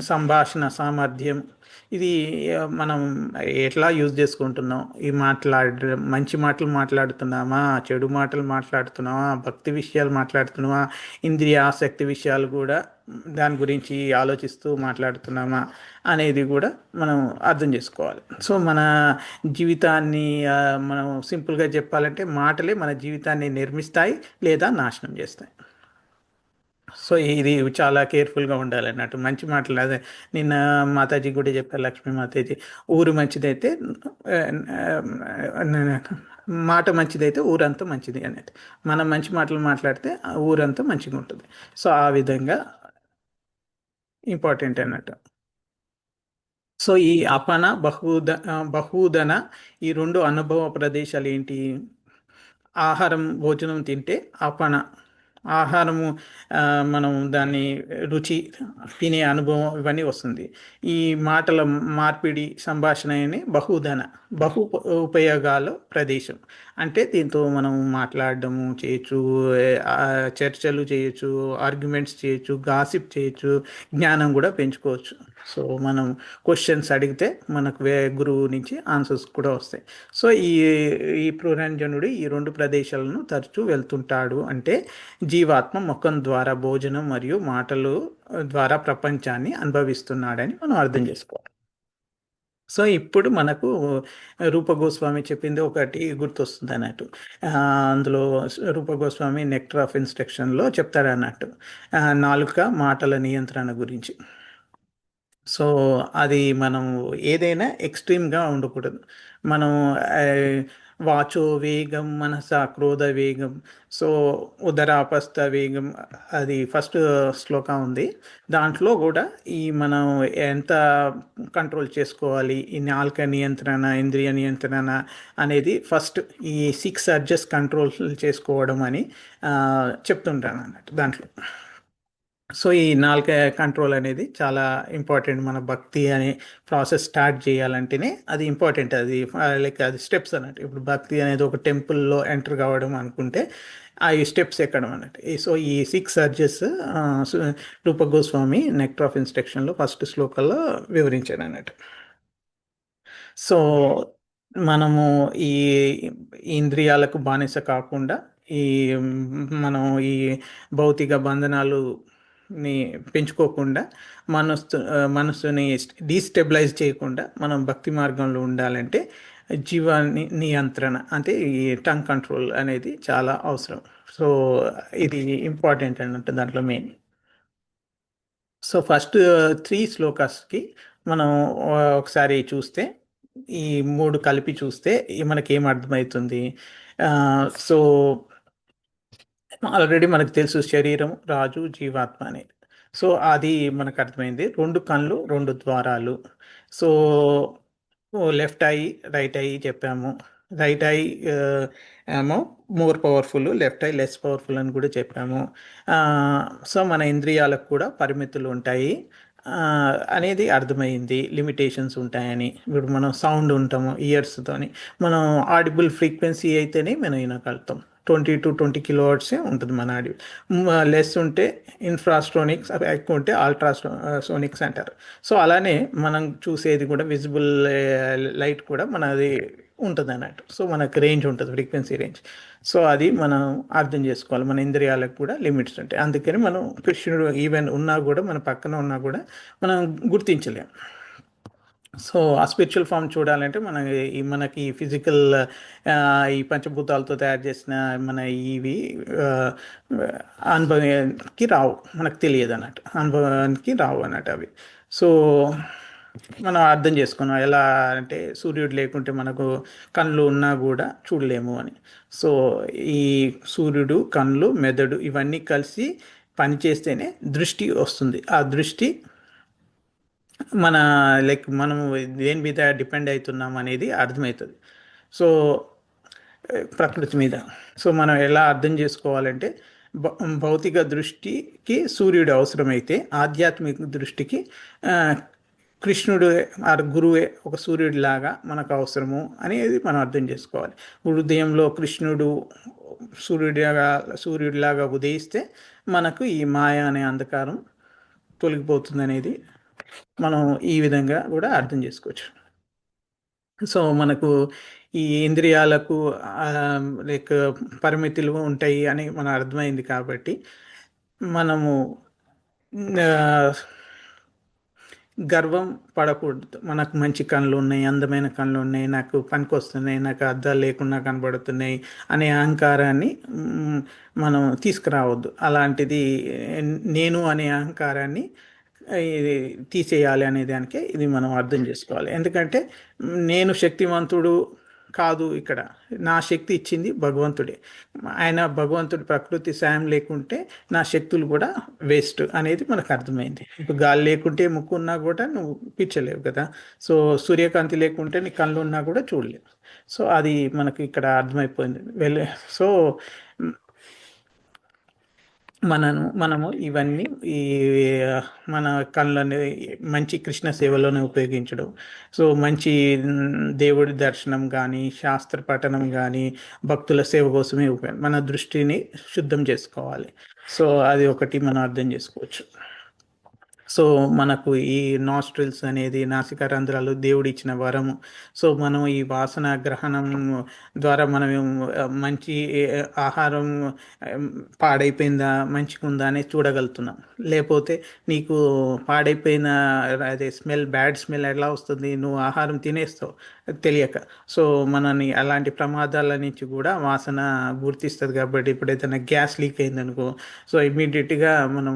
సంభాషణ సామర్థ్యం. ఇది మనం ఎట్లా యూజ్ చేసుకుంటున్నాం, ఈ మంచి మాటలు మాట్లాడుతున్నామా, చెడు మాటలు మాట్లాడుతున్నామా, భక్తి విషయాలు మాట్లాడుతున్నామా, ఇంద్రియ ఆసక్తి విషయాలు కూడా దాని గురించి ఆలోచిస్తూ మాట్లాడుతున్నామా అనేది కూడా మనం అర్థం చేసుకోవాలి. సో మన జీవితాన్ని మనం సింపుల్గా చెప్పాలంటే మాటలే మన జీవితాన్ని నిర్మిస్తాయి లేదా నాశనం చేస్తాయి. సో ఇది చాలా కేర్ఫుల్గా ఉండాలి అన్నట్టు. మంచి మాటలు, అదే నిన్న మాతాజీ కూడా చెప్పారు, లక్ష్మీ మాతాజీ, ఊరు మంచిదైతే మాట మంచిదైతే ఊరంతా మంచిది అనేది. మనం మంచి మాటలు మాట్లాడితే ఊరంతా మంచిగా ఉంటుంది. సో ఆ విధంగా ఇంపార్టెంట్ అన్నట్టు. సో ఈ అపన బహుదన ఈ 2 అనుభవ ప్రదేశాలు ఏంటి? ఆహారం భోజనం తింటే అపన, ఆహారము మనం దాన్ని రుచి, తినే అనుభవం ఇవన్నీ వస్తుంది. ఈ మాటల మార్పిడి సంభాషణ అని బహుధన, ఉపయోగాల ప్రదేశం. అంటే దీంతో మనం మాట్లాడడము చేయొచ్చు, చర్చలు చేయొచ్చు, ఆర్గ్యుమెంట్స్ చేయొచ్చు, గాసిప్ చేయొచ్చు, జ్ఞానం కూడా పెంచుకోవచ్చు. సో మనం క్వశ్చన్స్ అడిగితే మనకు గురువు నుంచి ఆన్సర్స్ కూడా వస్తాయి. సో ఈ పురంజనుడు ఈ 2 ప్రదేశాలను తరచూ వెళ్తుంటాడు. అంటే జీవాత్మ ముఖం ద్వారా భోజనం మరియు మాటలు ద్వారా ప్రపంచాన్ని అనుభవిస్తున్నాడని మనం అర్థం చేసుకోవాలి. సో ఇప్పుడు మనకు రూప గోస్వామి చెప్పింది ఒకటి గుర్తొస్తుంది అన్నట్టు. అందులో రూప గోస్వామి నెక్టర్ ఆఫ్ ఇన్స్ట్రక్షన్లో చెప్తాడు అన్నట్టు, నాలుక మాటల నియంత్రణ గురించి. సో అది మనం ఏదైనా ఎక్స్ట్రీమ్గా ఉండకూడదు. మనం వాచో వేగం మనస క్రోధ వేగం. సో ఉదరాపస్థ వేగం, అది ఫస్ట్ శ్లోకం ఉంది. దాంట్లో కూడా ఈ మనం ఎంత కంట్రోల్ చేసుకోవాలి, ఈ నాలుక నియంత్రణ, ఇంద్రియ నియంత్రణ అనేది ఫస్ట్ ఈ సిక్స్ అడ్జస్ట్ కంట్రోల్ చేసుకోవడం అని చెప్తుంటాను అన్నట్టు దాంట్లో. సో ఈ నాలుక కంట్రోల్ అనేది చాలా ఇంపార్టెంట్. మన భక్తి అనే ప్రాసెస్ స్టార్ట్ చేయాలంటేనే అది ఇంపార్టెంట్. అది లైక్ అది స్టెప్స్ అన్నట్టు. ఇప్పుడు భక్తి అనేది ఒక టెంపుల్లో ఎంటర్ కావడం అనుకుంటే ఆ ఈ స్టెప్స్ ఎక్కడం అన్నట్టు. సో ఈ six urges Rupa Goswami nectar of ఇన్స్ట్రక్షన్లో ఫస్ట్ శ్లోకంలో వివరించాడు అన్నట్టు. సో మనము ఈ ఇంద్రియాలకు బానిస కాకుండా, ఈ మనం ఈ భౌతిక బంధనాలుని పెంచుకోకుండా, మనస్సుని డీస్టెబిలైజ్ చేయకుండా మనం భక్తి మార్గంలో ఉండాలంటే జీవాన్ని నియంత్రణ అంటే ఈ టంగ్ కంట్రోల్ అనేది చాలా అవసరం. సో ఇది ఇంపార్టెంట్ అన్నట్టు దాంట్లో మెయిన్. సో ఫస్ట్ త్రీ శ్లోకాస్కి మనం ఒకసారి చూస్తే, ఈ మూడు కలిపి చూస్తే మనకి ఏం అర్థమవుతుంది. సో ఆల్రెడీ మనకు తెలుసు శరీరం, రాజు, జీవాత్మ అనేది. సో అది మనకు అర్థమైంది. రెండు కళ్ళు, రెండు ద్వారాలు. So left I, right I చెప్పాము. రైట్ ఐ ఏమో more powerful, left I less powerful అని కూడా చెప్పాము. సో మన ఇంద్రియాలకు కూడా పరిమితులు ఉంటాయి అనేది అర్థమైంది. లిమిటేషన్స్ ఉంటాయని. ఇప్పుడు మనం సౌండ్ ఉంటాము ఇయర్స్తోని, మనం ఆడిబుల్ ఫ్రీక్వెన్సీ అయితేనే మనం వినగలుగుతాం. 20 to 20 కిలోవాట్సే ఉంటుంది మన ఆడి. లెస్ ఉంటే ఇన్ఫ్రాస్ట్రోనిక్స్, ఎక్కువ ఉంటే సోనిక్స్ అంటారు. సో అలానే మనం చూసేది కూడా విజిబుల్ లైట్ కూడా మనది ఉంటుంది అన్నట్టు. సో మనకు రేంజ్ ఉంటుంది, ఫ్రీక్వెన్సీ రేంజ్. సో అది మనం అర్థం చేసుకోవాలి. మన ఇంద్రియాలకు కూడా లిమిట్స్ ఉంటాయి. అందుకని మనం కృష్ణుడు ఈవెన్ ఉన్నా కూడా, మన పక్కన ఉన్నా కూడా మనం గుర్తించలేం. సో ఆ స్పిరిచువల్ ఫామ్ చూడాలంటే మనకి ఫిజికల్ ఈ పంచభూతాలతో తయారు చేసిన మన ఇవి అనుభవానికి రావు, మనకు తెలియదు అన్నట్టు, అనుభవానికి రావు అన్నట్టు అవి. సో మనం అర్థం చేసుకున్నాం ఎలా అంటే, సూర్యుడు లేకుంటే మనకు కళ్ళు ఉన్నా కూడా చూడలేము అని. సో ఈ సూర్యుడు, కళ్ళు, మెదడు ఇవన్నీ కలిసి పనిచేస్తేనే దృష్టి వస్తుంది. ఆ దృష్టి మన మనం దేని మీద డిపెండ్ అవుతున్నాం అనేది అర్థమవుతుంది. సో ప్రకృతి మీద. సో మనం ఎలా అర్థం చేసుకోవాలంటే, భౌతిక దృష్టికి సూర్యుడు అవసరమైతే ఆధ్యాత్మిక దృష్టికి కృష్ణుడు ఆ గురువే ఒక సూర్యుడిలాగా మనకు అవసరము అనేది మనం అర్థం చేసుకోవాలి. హృదయంలో కృష్ణుడు సూర్యుడిలాగా ఉదయిస్తే మనకు ఈ మాయ అనే అంధకారం తొలగిపోతుంది అనేది మనం ఈ విధంగా కూడా అర్థం చేసుకోవచ్చు. సో మనకు ఈ ఇంద్రియాలకు లైక్ పరిమితులు ఉంటాయి అని మనం అర్థమైంది కాబట్టి, మనము గర్వం పడకూడదు. మనకు మంచి కళ్ళు ఉన్నాయి, అందమైన కళ్ళు ఉన్నాయి, నాకు పనికి వస్తున్నాయి, నాకు అద్దాలు లేకుండా కనబడుతున్నాయి అనే అహంకారాన్ని మనం తీసుకురావద్దు. అలాంటిది నేను అనే అహంకారాన్ని ఇది తీసేయాలి అనే దానికే ఇది మనం అర్థం చేసుకోవాలి. ఎందుకంటే నేను శక్తివంతుడు కాదు, ఇక్కడ నా శక్తి ఇచ్చింది భగవంతుడే. ఆయన భగవంతుడి ప్రకృతి సాయం లేకుంటే నా శక్తులు కూడా వేస్ట్ అనేది మనకు అర్థమైంది. ఇప్పుడు గాలి లేకుంటే ముక్కు ఉన్నా కూడా నువ్వు పిచ్చలేవు కదా. సో సూర్యకాంతి లేకుంటే నీ కళ్ళు ఉన్నా కూడా చూడలేవు. సో అది మనకు ఇక్కడ అర్థమైపోయింది. సో మనము ఇవన్నీ ఈ మన కళ్ళని మంచి కృష్ణ సేవలోనే ఉపయోగించడం. సో మంచి దేవుడి దర్శనం కానీ, శాస్త్ర పఠనం కానీ, భక్తుల సేవ కోసమే మన దృష్టిని శుద్ధం చేసుకోవాలి. సో అది ఒకటి మనం అర్థం చేసుకోవచ్చు. సో మనకు ఈ నాస్ట్రిల్స్ అనేది, నాసికా రంధ్రాలు దేవుడు ఇచ్చిన వరము. సో మనం ఈ వాసన గ్రహణం ద్వారా మనం మంచి ఆహారం పాడైపోయిందా మంచిగా ఉందా అని చూడగలుగుతున్నాం. లేకపోతే నీకు పాడైపోయిన అదే బ్యాడ్ స్మెల్ ఎలా వస్తుంది, నువ్వు ఆహారం తినేస్తావు తెలియక. సో మనని అలాంటి ప్రమాదాల నుంచి కూడా వాసన గుర్తిస్తుంది. కాబట్టి ఇప్పుడు ఏదైనా గ్యాస్ లీక్ అయిందనుకో, సో ఇమీడియట్గా మనం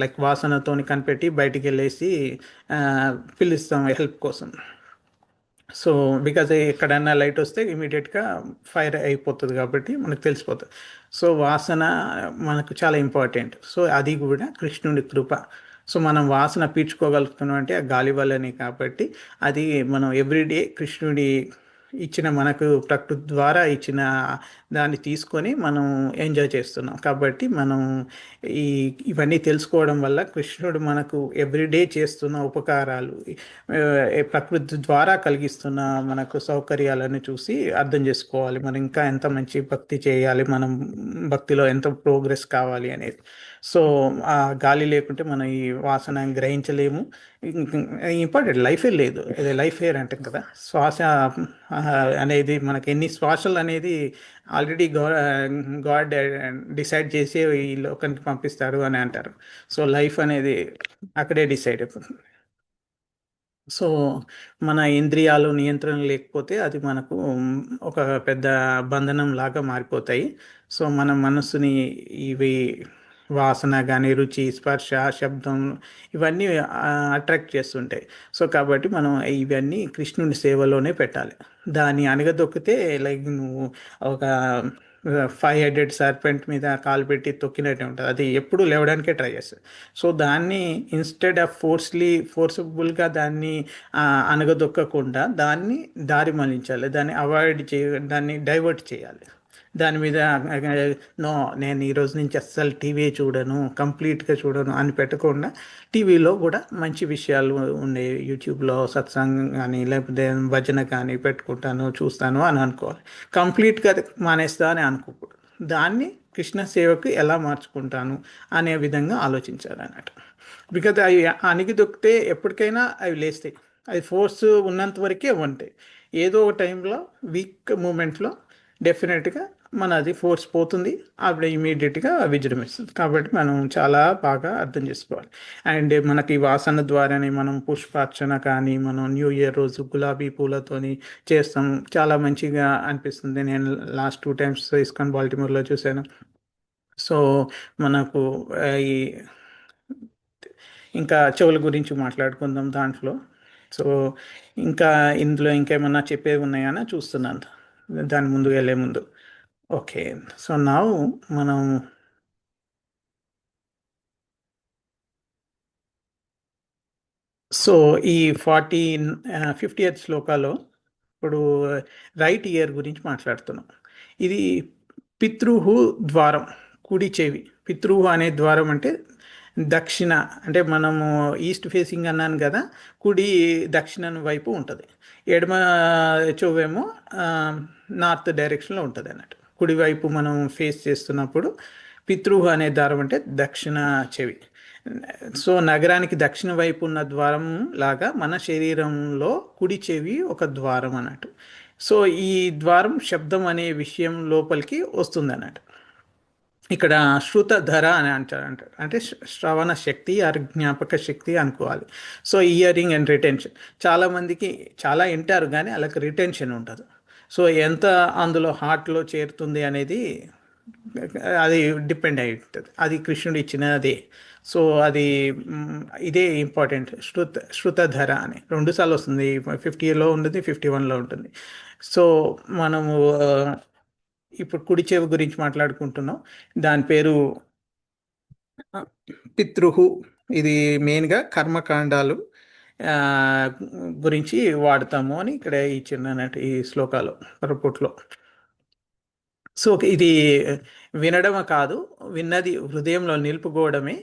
లైక్ వాసనతోని కనిపెట్టి బయటికి వెళ్ళేసి పిలుస్తాం హెల్ప్ కోసం. సో బికాజ్ ఎక్కడన్నా లైట్ వస్తే ఇమీడియట్గా ఫైర్ అయిపోతుంది కాబట్టి మనకు తెలిసిపోతుంది. సో వాసన మనకు చాలా ఇంపార్టెంట్. సో అది కూడా కృష్ణుడి కృప. సో మనం వాసన పీల్చుకోగలుగుతున్నాం అంటే ఆ గాలి వల్లనే కాబట్టి అది మనం ఎవ్రీడే కృష్ణుడి ఇచ్చిన మనకు ప్రకృతి ద్వారా ఇచ్చిన దాన్ని తీసుకొని మనం ఎంజాయ్ చేస్తున్నాం కాబట్టి మనం ఈ ఇవన్నీ తెలుసుకోవడం వల్ల కృష్ణుడు మనకు ఎవ్రీడే చేస్తున్న ఉపకారాలు, ప్రకృతి ద్వారా కలిగిస్తున్న మనకు సౌకర్యాలను చూసి అర్థం చేసుకోవాలి. మనం ఇంకా ఎంత మంచి భక్తి చేయాలి, మనం భక్తిలో ఎంత ప్రోగ్రెస్ కావాలి అనేది. సో ఆ గాలి లేకుంటే మనం ఈ వాసన గ్రహించలేము. ఇంపార్టెంట్ లైఫే లేదు, ఇది లైఫ్ ఎయిర్ అంటాం కదా. శ్వాస ఆ, అనేది మనకి ఎన్ని శ్వాసలు అనేది ఆల్రెడీ గాడ్ డిసైడ్ చేసి ఈ లోకానికి పంపిస్తారు అని అంటారు. సో లైఫ్ అనేది అక్కడే డిసైడ్ అయిపోతుంది. సో మన ఇంద్రియాలు నియంత్రణ లేకపోతే అది మనకు ఒక పెద్ద బంధనం లాగా మారిపోతాయి. సో మన మనస్సుని ఇవి వాసన కానీ, రుచి, స్పర్శ, శబ్దం ఇవన్నీ అట్రాక్ట్ చేస్తుంటాయి. సో కాబట్టి మనం ఇవన్నీ కృష్ణుని సేవలోనే పెట్టాలి. దాన్ని అణగదొక్కితే లైక్ నువ్వు ఒక 5 హెడెడ్ సర్పెంట్ మీద కాలు పెట్టి తొక్కినట్టే ఉంటుంది, అది ఎప్పుడు లేవడానికే ట్రై చేస్తుంది. సో దాన్ని ఇన్స్టెడ్ ఆఫ్ ఫోర్సబుల్గా దాన్ని అణగదొక్కకుండా దాన్ని దారి మళ్లించాలి, దాన్ని అవాయిడ్ దాన్ని డైవర్ట్ చేయాలి. దాని మీద నో నేను ఈ రోజు నుంచి అస్సలు టీవీ చూడను, కంప్లీట్గా చూడను అని పెట్టకుండా టీవీలో కూడా మంచి విషయాలు ఉండే యూట్యూబ్లో సత్సంగం కానీ లేకపోతే భజన కానీ పెట్టుకుంటాను చూస్తాను అని అనుకోవాలి. కంప్లీట్గా మానేస్తా అని అనుకోకూడదు. దాన్ని కృష్ణ సేవకు ఎలా మార్చుకుంటాను అనే విధంగా ఆలోచించాలి అన్నట్టు. బికాజ్ అవి అణిగి దొక్కితే ఎప్పటికైనా అవి లేస్తాయి. అది ఫోర్స్ ఉన్నంత వరకే ఉంటాయి. ఏదో ఒక టైంలో వీక్ మూమెంట్లో డెఫినెట్గా మనది ఫోర్స్ పోతుంది, అప్పుడు ఇమీడియట్గా విజృంభిస్తుంది. కాబట్టి మనం చాలా బాగా అర్థం చేసుకోవాలి. అండ్ మనకి వాసన ద్వారానే మనం పుష్పార్చన కానీ మనం న్యూ ఇయర్ రోజు గులాబీ పూలతోని చేస్తాం, చాలా మంచిగా అనిపిస్తుంది. నేను లాస్ట్ 2 times ఇస్కాన్ బాల్టిమోర్లో చూశాను. సో మనకు ఈ ఇంకా చెవుల గురించి మాట్లాడుకుందాం దాంట్లో. సో ఇంకా ఇందులో ఇంకేమన్నా చెప్పేవి ఉన్నాయని చూస్తున్నాను దాని ముందు వెళ్ళే ముందు. ఓకే. సో నా మనం సో ఈ 50th శ్లోకాలో ఇప్పుడు రైట్ ఇయర్ గురించి మాట్లాడుతున్నాం. ఇది పితృహు ద్వారం, కుడి చెవి. పితృహు అనే ద్వారం అంటే దక్షిణ, అంటే మనము ఈస్ట్ ఫేసింగ్ అన్నాను కదా, కుడి దక్షిణం వైపు ఉంటుంది. ఎడమ చెవేమో నార్త్ డైరెక్షన్లో ఉంటుంది అన్నట్టు. కుడివైపు మనం ఫేస్ చేస్తున్నప్పుడు పితృహు అనే ద్వారం అంటే దక్షిణ చెవి. సో నగరానికి దక్షిణ వైపు ఉన్న ద్వారం లాగా మన శరీరంలో కుడి చెవి ఒక ద్వారం అన్నట్టు. సో ఈ ద్వారం శబ్దం అనే విషయం లోపలికి వస్తుంది అన్నట్టు. ఇక్కడ శ్రుతధర అని అంటారు, అంటే శ్రవణ శక్తి ఆర్ జ్ఞాపక శక్తి అనుకోవాలి. సో ఇయరింగ్ అండ్ రిటెన్షన్, చాలామందికి చాలా వింటారు కానీ వాళ్ళకి రిటెన్షన్ ఉంటుంది. సో ఎంత అందులో హార్ట్లో చేరుతుంది అనేది అది డిపెండ్ అయి ఉంటుంది, అది కృష్ణుడు ఇచ్చినదే. సో అది ఇదే ఇంపార్టెంట్. శ్రుతధర అని 2 సార్లు వస్తుంది, 50లో ఉంటుంది, 51లో ఉంటుంది. సో మనము ఇప్పుడు కుడి చెవి గురించి మాట్లాడుకుంటున్నాం. దాని పేరు పితృహు. ఇది మెయిన్గా కర్మకాండాలు ఆ, గురించి వాడతాము అని ఇక్కడ ఇచ్చినట్టు ఈ శ్లోకాలు పరపుట్లో. సో ఇది వినడం కాదు, విన్నది హృదయంలో నిలుపుకోవడమే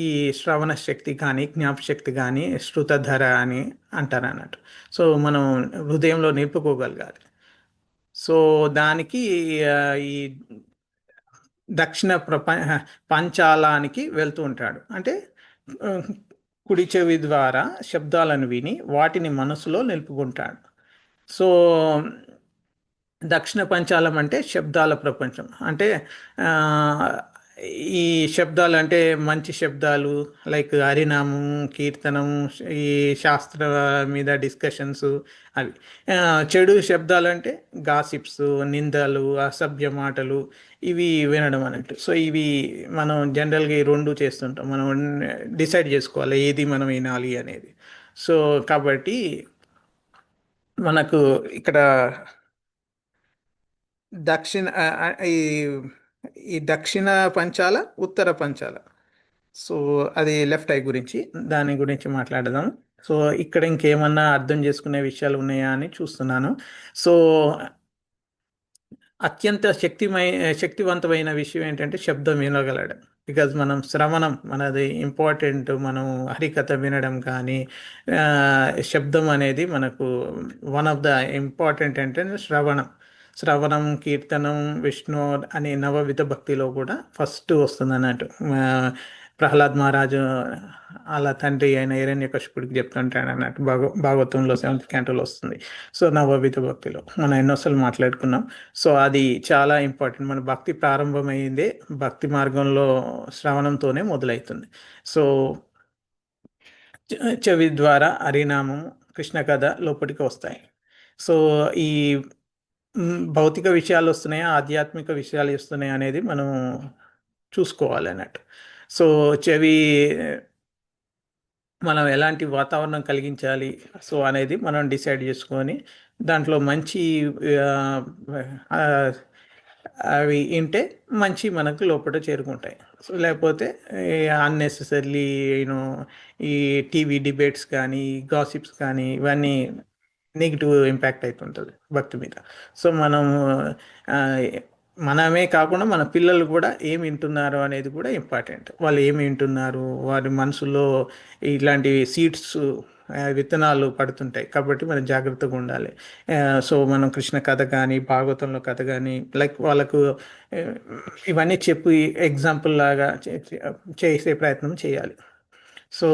ఈ శ్రవణ శక్తి కానీ జ్ఞాపశక్తి కానీ శ్రుతధర అని అంటారు అన్నట్టు. సో మనం హృదయంలో నిలుపుకోగలగాలి. సో దానికి ఈ దక్షిణ పంచాలానికి వెళ్తూ ఉంటాడు. అంటే ఆ, కుడి చెవి ద్వారా శబ్దాలను విని వాటిని మనసులో నిలుపుకుంటాడు. సో దక్షిణ పంచాలం అంటే శబ్దాల ప్రపంచం. అంటే ఆ, ఈ శబ్దాలు అంటే మంచి శబ్దాలు లైక్ హరినామం, కీర్తనం, ఈ శాస్త్ర మీద డిస్కషన్స్ అవి. ఆ, చెడు శబ్దాలు అంటే గాసిప్స్, నిందలు, అసభ్య మాటలు, ఇవి వినడం అన్నట్టు. సో ఇవి మనం జనరల్గా ఈ రెండు చేస్తుంటాం. మనం డిసైడ్ చేసుకోవాలి ఏది మనం వినాలి అనేది. సో కాబట్టి మనకు ఇక్కడ దక్షిణ ఈ ఈ దక్షిణ పంచాల, ఉత్తర పంచాల. సో అది లెఫ్ట్ ఐ గురించి, దాని గురించి మాట్లాడదాం. సో ఇక్కడ ఇంకేమన్నా అర్థం చేసుకునే విషయాలు ఉన్నాయా అని చూస్తున్నాను. సో అత్యంత శక్తివంతమైన విషయం ఏంటంటే శబ్దం వినగలడం. బికాజ్ మనం శ్రవణం మనది ఇంపార్టెంట్. మనం హరికథ వినడం కానీ, శబ్దం అనేది మనకు వన్ ఆఫ్ ద ఇంపార్టెంట్ ఏంటంటే శ్రవణం. శ్రవణం, కీర్తనం, విష్ణు అనే నవవిధ భక్తిలో కూడా ఫస్ట్ వస్తుంది అన్నట్టు. ప్రహ్లాద్ మహారాజు అలా తండ్రి అయిన హిరణ్యకశిపుడికి చెప్తుంటాడు అన్నట్టు. భాగవతంలో 7th క్యాంటోలో వస్తుంది. సో నవవిధ భక్తిలో మనం ఎన్నోసార్లు మాట్లాడుకున్నాం. సో అది చాలా ఇంపార్టెంట్. మన భక్తి ప్రారంభమైందే భక్తి మార్గంలో శ్రవణంతోనే మొదలవుతుంది. సో చెవి ద్వారా హరినామం, కృష్ణ కథ లోపలికి వస్తాయి. సో ఈ భౌతిక విషయాలు వస్తున్నాయా, ఆధ్యాత్మిక విషయాలు వస్తున్నాయా అనేది మనం చూసుకోవాలి అన్నట్టు. సో చెవి మనం ఎలాంటి వాతావరణం కలిగించాలి సో అనేది మనం డిసైడ్ చేసుకొని దాంట్లో మంచి ఆ, అవి వింటే మంచి మనకు లోపల చేరుకుంటాయి. సో లేకపోతే అన్నెసెసర్లీ యూనో ఈ టీవీ డిబేట్స్ కానీ, గాసిప్స్ కానీ ఇవన్నీ నెగిటివ్ ఇంపాక్ట్ అవుతుంటుంది భక్తి మీద. సో మనం ఆ, మనమే కాకుండా మన పిల్లలు కూడా ఏం వింటున్నారు అనేది కూడా ఇంపార్టెంట్. వాళ్ళు ఏమి వింటున్నారు, వారి మనసులో ఇట్లాంటి సీడ్స్, విత్తనాలు పడుతుంటాయి. కాబట్టి మనం జాగ్రత్తగా ఉండాలి. సో మనం కృష్ణ కథ కానీ, భాగవతంలో కథ కానీ లైక్ వాళ్ళకు ఆ, ఇవన్నీ చెప్పి ఎగ్జాంపుల్ లాగా చేసే ప్రయత్నం చేయాలి. సో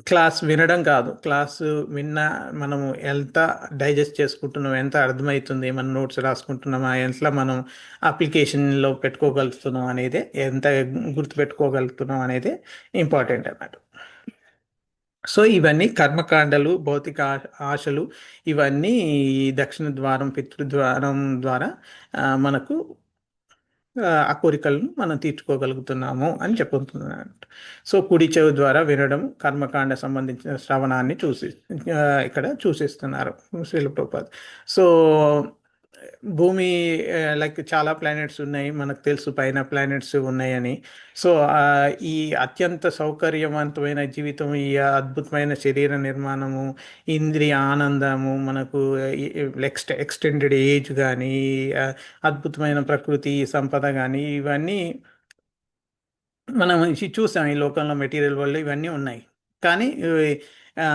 క్లాస్ వినడం కాదు, క్లాసు విన్న మనము ఎంత డైజెస్ట్ చేసుకుంటున్నాం, ఎంత అర్థమవుతుంది, మన నోట్స్ రాసుకుంటున్నామా, ఎంత మనం అప్లికేషన్లో పెట్టుకోగలుగుతున్నాం అనేది, ఎంత గుర్తుపెట్టుకోగలుగుతున్నాం అనేది ఇంపార్టెంట్ అన్నమాట. సో ఇవన్నీ కర్మకాండలు, భౌతిక ఆశలు, ఇవన్నీ ఈ దక్షిణ ద్వారం, పితృద్వారం ద్వారా మనకు ఆ కోరికలను మనం తీర్చుకోగలుగుతున్నాము అని చెప్పుతున్నాను. సో కుడి చెవి ద్వారా వినడం, కర్మకాండ సంబంధించిన శ్రవణాన్ని ఇక్కడ చూసిస్తున్నారు శ్రీల ప్రభుపాద్. సో భూమి లైక్ చాలా ప్లానెట్స్ ఉన్నాయి, మనకు తెలుసు పైన ప్లానెట్స్ ఉన్నాయని. సో ఈ అత్యంత సౌకర్యవంతమైన జీవితం, ఈ అద్భుతమైన శరీర నిర్మాణము, ఇంద్రియ ఆనందము, మనకు ఎక్స్టెండెడ్ ఏజ్ కానీ, అద్భుతమైన ప్రకృతి సంపద కానీ, ఇవన్నీ మనం చూసాం ఈ లోకంలో. మెటీరియల్ వరల్డ్ ఇవన్నీ ఉన్నాయి. కానీ ఆ,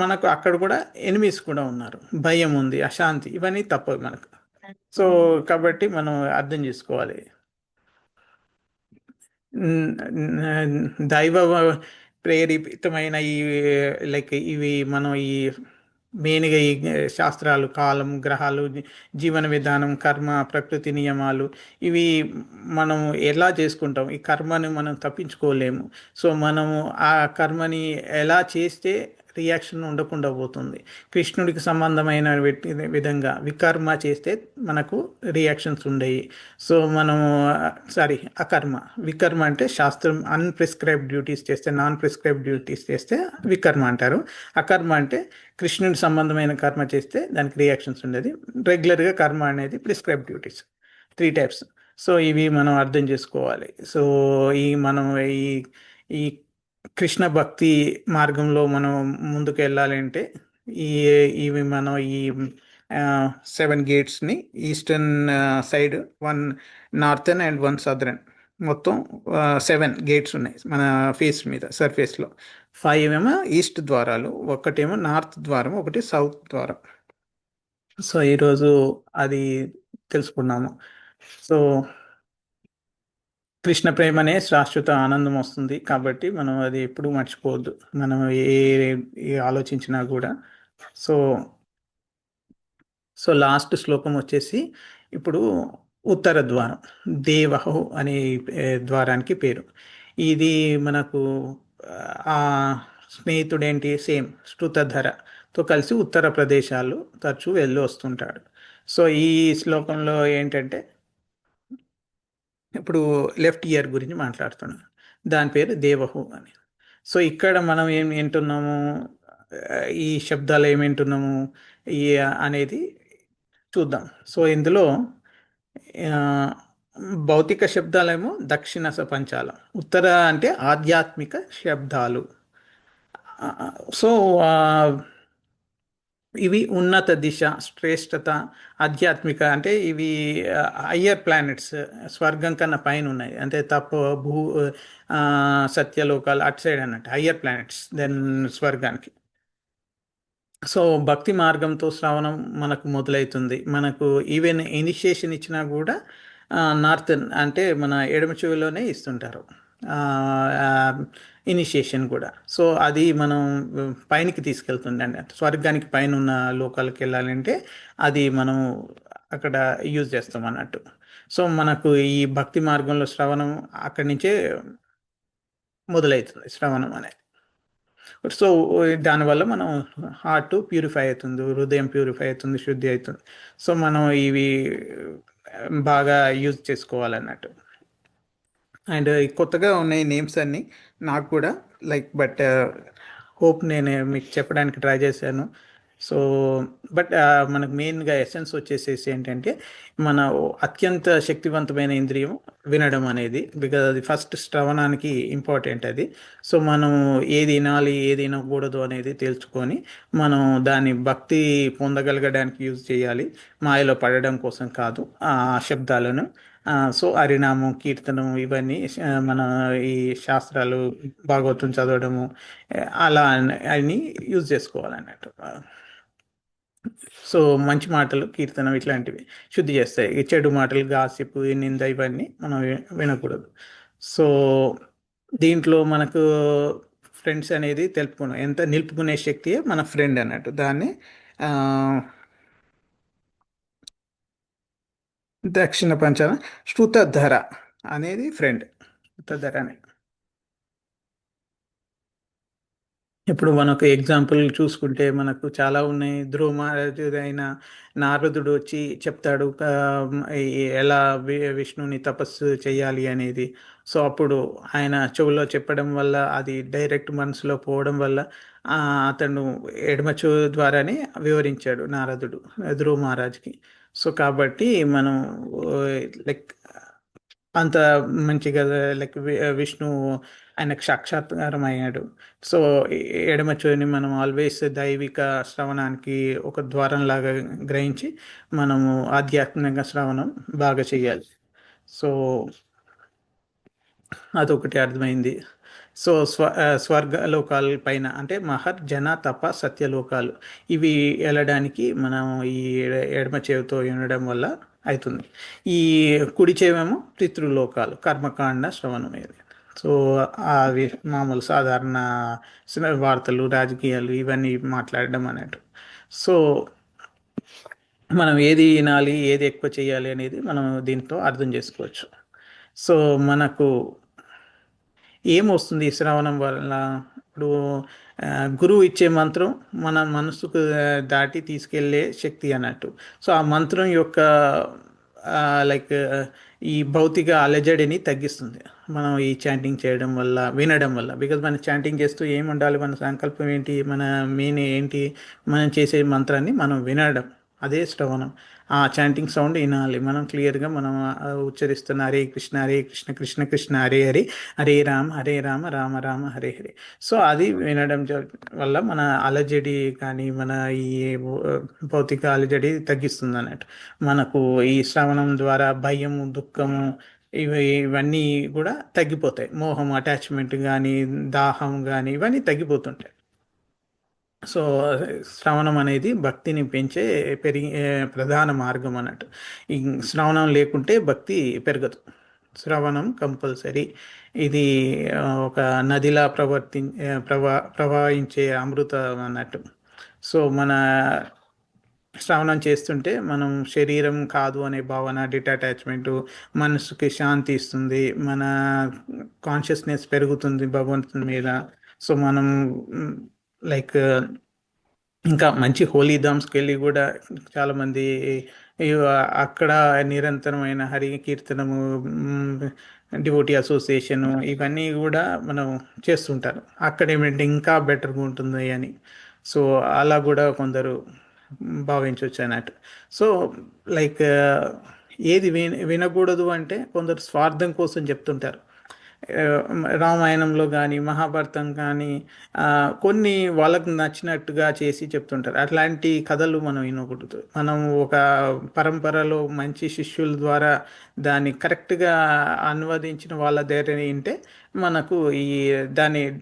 మనకు అక్కడ కూడా ఎనిమీస్ కూడా ఉన్నారు, భయం ఉంది, అశాంతి, ఇవన్నీ తప్పవు మనకు. సో కాబట్టి మనం అర్థం చేసుకోవాలి. దైవ ప్రేరేపితమైన ఈ లైక్ ఇవి మనం ఈ మెయిన్గా ఈ శాస్త్రాలు, కాలం, గ్రహాలు, జీవన విధానం, కర్మ, ప్రకృతి నియమాలు, ఇవి మనం ఎలా చేసుకుంటాం, ఈ కర్మని మనం తప్పించుకోలేము. సో మనము ఆ కర్మని ఎలా చేస్తే రియాక్షన్ ఉండకుండా పోతుంది. కృష్ణుడికి సంబంధమైన విధంగా వికర్మ చేస్తే మనకు రియాక్షన్స్ ఉండయి. సో మనము సారీ అకర్మ, వికర్మ అంటే శాస్త్రం అన్ప్రిస్క్రైబ్ డ్యూటీస్ చేస్తే, నాన్ ప్రిస్క్రైబ్ డ్యూటీస్ చేస్తే వికర్మ అంటారు. అకర్మ అంటే కృష్ణుడి సంబంధమైన కర్మ చేస్తే దానికి రియాక్షన్స్ ఉండేది. రెగ్యులర్గా కర్మ అనేది ప్రిస్క్రైబ్ డ్యూటీస్, 3 టైప్స్. సో ఇవి మనం అర్థం చేసుకోవాలి. సో మనం ఈ ఈ కృష్ణ భక్తి మార్గంలో మనం ముందుకు వెళ్ళాలి అంటే ఈ ఇవి మనం ఈ 7 గేట్స్ని, eastern side 1 northern and 1 southern, మొత్తం 7 గేట్స్ ఉన్నాయి మన ఫేస్ మీద, సర్ఫేస్లో. 5 ఏమో ఈస్ట్ ద్వారాలు, ఒకటేమో నార్త్ ద్వారం, ఒకటి సౌత్ ద్వారం. సో ఈరోజు అది తెలుసుకున్నాము. సో కృష్ణ ప్రేమనే శాశ్వత ఆనందం వస్తుంది. కాబట్టి మనం అది ఎప్పుడూ మర్చిపోవద్దు, మనం ఏ ఆలోచించినా కూడా. సో సో లాస్ట్ శ్లోకం వచ్చేసి ఇప్పుడు ఉత్తర ద్వారం, దేవహు అనే ద్వారానికి పేరు. ఇది మనకు ఆ స్నేహితుడేంటి, సేమ్ శృతధరతో కలిసి ఉత్తర ప్రదేశాలు తరచూ వెళ్ళి వస్తుంటాడు. సో ఈ శ్లోకంలో ఏంటంటే ఇప్పుడు లెఫ్ట్ ఇయర్ గురించి మాట్లాడుతున్నాం, దాని పేరు దేవహు అని. సో ఇక్కడ మనం ఏం వింటున్నాము, ఈ శబ్దాలు ఏమింటున్నాము ఈ అనేది చూద్దాం. సో ఇందులో ఆ, భౌతిక శబ్దాలేమో దక్షిణ పంచాలం, ఉత్తర అంటే ఆధ్యాత్మిక శబ్దాలు. సో ఇవి ఉన్నత దిశ, శ్రేష్టత, ఆధ్యాత్మిక అంటే ఇవి హయ్యర్ ప్లానెట్స్, స్వర్గం కన్నా పైన ఉన్నాయి అంటే తప్ప భూ ఆ, సత్యలోకాలు అటు సైడ్ అన్నట్టు హయ్యర్ ప్లానెట్స్ దెన్ స్వర్గానికి. సో భక్తి మార్గంతో శ్రవణం మనకు మొదలవుతుంది. మనకు ఈవెన్ ఇనిషియేషన్ ఇచ్చినా కూడా నార్త్ అంటే మన ఎడమ చెవిలోనే ఇస్తుంటారు ఇనిషియేషన్ కూడా. సో అది మనం పైనకి తీసుకెళ్తుంది అండి, స్వర్గానికి పైన ఉన్న లోకాలకు వెళ్ళాలంటే అది మనం అక్కడ యూజ్ చేస్తాం అన్నట్టు. సో మనకు ఈ భక్తి మార్గంలో శ్రవణం అక్కడి నుంచే మొదలవుతుంది, శ్రవణం అనేది. సో దానివల్ల మనం హార్ట్ ప్యూరిఫై అవుతుంది, హృదయం ప్యూరిఫై అవుతుంది, శుద్ధి అవుతుంది. సో మనం ఇవి బాగా యూజ్ చేసుకోవాలన్నట్టు. అండ్ కొత్తగా ఉన్నాయి నేమ్స్ అన్నీ నాకు కూడా, లైక్ బట్ హోప్ నేను మీకు చెప్పడానికి ట్రై చేశాను. సో బట్ మనకు మెయిన్గా ఎసెన్స్ వచ్చేసేసి ఏంటంటే మన అత్యంత శక్తివంతమైన ఇంద్రియం వినడం అనేది, బికాజ్ అది ఫస్ట్ శ్రవణానికి ఇంపార్టెంట్ అది. సో మనం ఏది వినాలి ఏది వినకూడదు అనేది తెలుసుకొని మనం దాన్ని భక్తి పొందగలగడానికి యూజ్ చేయాలి, మాయలో పడడం కోసం కాదు ఆ శబ్దాలను. సో హరినామం, కీర్తనం ఇవన్నీ మన ఈ శాస్త్రాలు, భాగవతం చదవడము అలా అన్ని యూజ్ చేసుకోవాలన్నట్టు. సో మంచి మాటలు, కీర్తనం ఇట్లాంటివి శుద్ధి చేస్తాయి. ఈ చెడు మాటలు, గాసిపు, నింద ఇవన్నీ మనం వినకూడదు. సో దీంట్లో మనకు ఫ్రెండ్స్ అనేది తెలుపుకునే ఎంత నిలుపుకునే శక్తియే మన ఫ్రెండ్ అన్నట్టు. దాన్ని ఆ, దక్షిణ పంచమ శృతధర అనేది ఫ్రెండ్, శృతధర అని. ఇప్పుడు మనకు ఎగ్జాంపుల్ చూసుకుంటే మనకు చాలా ఉన్నాయి. ధ్రువ మహారాజు అయిన నారదుడు వచ్చి చెప్తాడు ఎలా విష్ణుని తపస్సు చేయాలి అనేది. సో అప్పుడు ఆయన చెవులో చెప్పడం వల్ల అది డైరెక్ట్ మనసులో పోవడం వల్ల ఆ, అతను ఎడమ చెవు ద్వారానే వివరించాడు నారదుడు ధ్రువ మహారాజ్కి. సో కాబట్టి మనం లైక్ అంత మంచిగా లైక్ విష్ణు ఆయనకు సాక్షాత్కారం అయ్యాడు. సో ఎడమ చెవిని మనం ఆల్వేస్ దైవిక శ్రవణానికి ఒక ద్వారం లాగా గ్రహించి మనము ఆధ్యాత్మిక శ్రవణం బాగా చేయాలి. సో అదొకటి అర్థమైంది. సో స్వర్గ లోకాల పైన అంటే మహర్ జన తప సత్యలోకాలు ఇవి వెళ్ళడానికి మనం ఈ ఎడమ చెవితో వినడం వల్ల అవుతుంది. ఈ కుడి చెవేమో పితృలోకాలు, కర్మకాండ శ్రవణం ఇది. సో అవి మామూలు సాధారణ వార్తలు, రాజకీయాలు ఇవన్నీ మాట్లాడడం అన్నట్టు. సో మనం ఏది వినాలి ఏది ఎక్కువ చేయాలి అనేది మనం దీంతో అర్థం చేసుకోవచ్చు. సో మనకు ఏమొస్తుంది ఈ శ్రవణం వల్ల? ఇప్పుడు ఆ, గురువు ఇచ్చే మంత్రం మన మనసుకు దాటి తీసుకెళ్లే శక్తి అన్నట్టు. సో ఆ మంత్రం యొక్క లైక్ ఈ భౌతిక అలజడిని తగ్గిస్తుంది మనం ఈ చాంటింగ్ చేయడం వల్ల, వినడం వల్ల. బికాజ్ మనం చాంటింగ్ చేస్తూ ఏం ఉండాలి, మన సంకల్పం ఏంటి, మన మెయిన్ ఏంటి, మనం చేసే మంత్రాన్ని మనం వినడం, అదే శ్రవణం. ఆ చాంటింగ్ సౌండ్ వినాలి మనం క్లియర్గా. మనం ఉచ్చరిస్తున్న హరే కృష్ణ హరే కృష్ణ కృష్ణ కృష్ణ హరే హరే, హరే రామ హరే రామ రామ రామ హరే హరే. సో అది వినడం వల్ల మన అలజడి కానీ మన ఈ భౌతిక అలజడి తగ్గిస్తుంది అన్నట్టు. మనకు ఈ శ్రవణం ద్వారా భయము, దుఃఖము ఇవన్నీ కూడా తగ్గిపోతాయి. మోహం, అటాచ్మెంట్ కానీ, దాహం కానీ ఇవన్నీ తగ్గిపోతుంటాయి. సో శ్రవణం అనేది భక్తిని పెంచే ప్రధాన మార్గం అన్నట్టు. ఈ శ్రవణం లేకుంటే భక్తి పెరగదు. శ్రవణం కంపల్సరీ. ఇది ఒక నదిలా ప్రవహించే అమృతం అన్నట్టు. సో మన శ్రవణం చేస్తుంటే మనం శరీరం కాదు అనే భావన, డిటాచ్మెంట్, మనసుకి శాంతి ఇస్తుంది, మన కాన్షియస్నెస్ పెరుగుతుంది భగవంతుని మీద. సో మనం లైక్ ఇంకా మంచి హోలీ ధామ్స్కి వెళ్ళి కూడా చాలామంది అక్కడ నిరంతరమైన హరి కీర్తనము, డివోటీ అసోసియేషను, ఇవన్నీ కూడా మనం చేస్తుంటారు. అక్కడ ఏమిటంటే ఇంకా బెటర్గా ఉంటుంది అని. సో అలా కూడా కొందరు భావించవచ్చు అన్నట్టు. సో లైక్ ఏది వినకూడదు అంటే కొందరు స్వార్థం కోసం చెప్తుంటారు. ఆ, రామాయణంలో కానీ మహాభారతం కానీ ఆ, కొన్ని వాళ్ళకు నచ్చినట్టుగా చేసి చెప్తుంటారు. అట్లాంటి కథలు మనం వినకూడదు. మనం ఒక పరంపరలో మంచి శిష్యుల ద్వారా దాన్ని కరెక్ట్గా అనువదించిన వాళ్ళ దగ్గర వింటే మనకు ఈ దాని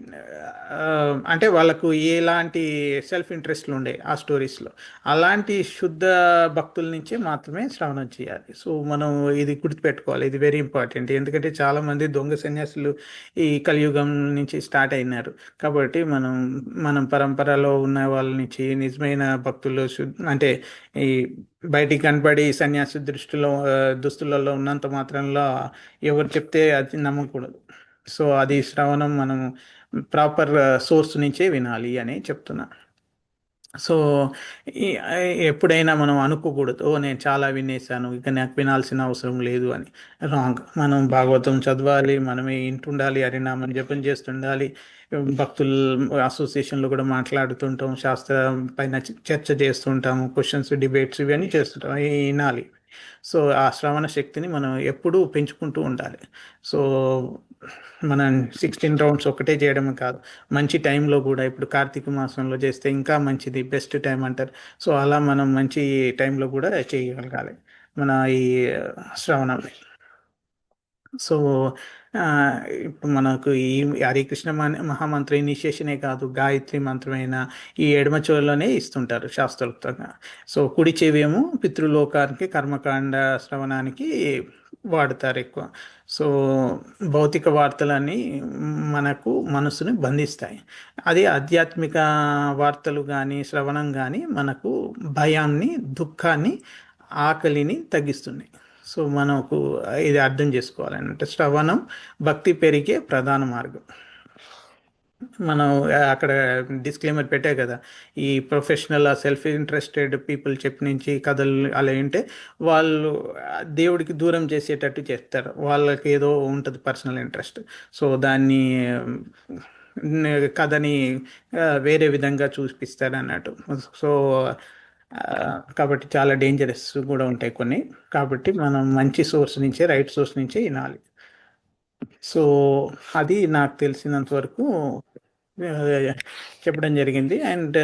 ఆ, అంటే వాళ్ళకు ఎలాంటి సెల్ఫ్ ఇంట్రెస్ట్లు ఉండే ఆ స్టోరీస్లో, అలాంటి శుద్ధ భక్తుల నుంచే మాత్రమే శ్రవణం చేయాలి. సో మనం ఇది గుర్తుపెట్టుకోవాలి, ఇది వెరీ ఇంపార్టెంట్. ఎందుకంటే చాలామంది దొంగ సన్యాసులు ఈ కలియుగం నుంచి స్టార్ట్ అయినారు. కాబట్టి మనం పరంపరలో ఉన్న వాళ్ళ నుంచి నిజమైన భక్తులు అంటే ఈ బయటికి కనపడి సన్యాసి దుస్తులలో ఉన్నంత మాత్రంలో ఎవరు చెప్తే అది నమ్మకూడదు. సో అది శ్రవణం మనం ప్రాపర్ సోర్స్ నుంచే వినాలి అని చెప్తున్నా. సో ఈ- ఎప్పుడైనా మనం అనుకోకూడదు, ఓ నేను చాలా వినేసాను ఇక నాకు వినాల్సిన అవసరం లేదు అని. రాంగ్. మనం భాగవతం చదవాలి, మనమే ఇంటుండాలి, హరినామం జపం చేస్తుండాలి. భక్తుల అసోసియేషన్లో కూడా మాట్లాడుతుంటాం, శాస్త్రం పైన చర్చ చేస్తుంటాము, క్వశ్చన్స్ డిబేట్స్ ఇవన్నీ చేస్తుంటాం, అవి వినాలి. సో ఆ శ్రవణ శక్తిని మనం ఎప్పుడూ పెంచుకుంటూ ఉండాలి. సో మనం 16 రౌండ్స్ ఒకటే చేయడం కాదు, మంచి టైంలో కూడా ఇప్పుడు కార్తీక మాసంలో చేస్తే ఇంకా మంచిది, బెస్ట్ టైం అంటారు. సో అలా మనం మంచి టైంలో కూడా చేయగలగాలి మన ఈ శ్రవణం. సో ఆ, ఇప్పుడు మనకు ఈ హరికృష్ణ మహామంత్ర ఇనిషియేషనే కాదు, గాయత్రి మంత్రమైన ఈ ఎడమ చెవిలోనే ఇస్తుంటారు శాస్త్రోక్తంగా. సో కుడి చెవేమో పితృలోకానికి కర్మకాండ శ్రవణానికి వాడతారు ఎక్కువ. సో భౌతిక వార్తలన్నీ మనకు మనసుని బంధిస్తాయి. అది ఆధ్యాత్మిక వార్తలు కానీ శ్రవణం కానీ మనకు భయాన్ని, దుఃఖాన్ని, ఆకలిని తగ్గిస్తున్నాయి. సో మనకు ఇది అర్థం చేసుకోవాలంటే శ్రవణం భక్తి పెరిగే ప్రధాన మార్గం. మనం అక్కడ డిస్క్లైమర్ పెట్టే కదా, ఈ ప్రొఫెషనల్ సెల్ఫ్ ఇంట్రెస్టెడ్ పీపుల్ చెప్పి నుంచి కథలు అలా ఏంటే వాళ్ళు దేవుడికి దూరం చేసేటట్టు చేస్తారు. వాళ్ళకి ఏదో ఉంటుంది పర్సనల్ ఇంట్రెస్ట్. సో దాన్ని కథని వేరే విధంగా చూపిస్తారు అన్నట్టు. సో ఆ, కాబట్టి చాలా డేంజరస్ కూడా ఉంటాయి కొన్ని. కాబట్టి మనం మంచి సోర్స్ నుంచే, రైట్ సోర్స్ నుంచే వినాలి. సో అది నాకు తెలిసినంత వరకు ఆ, చెప్పడం జరిగింది. అండ్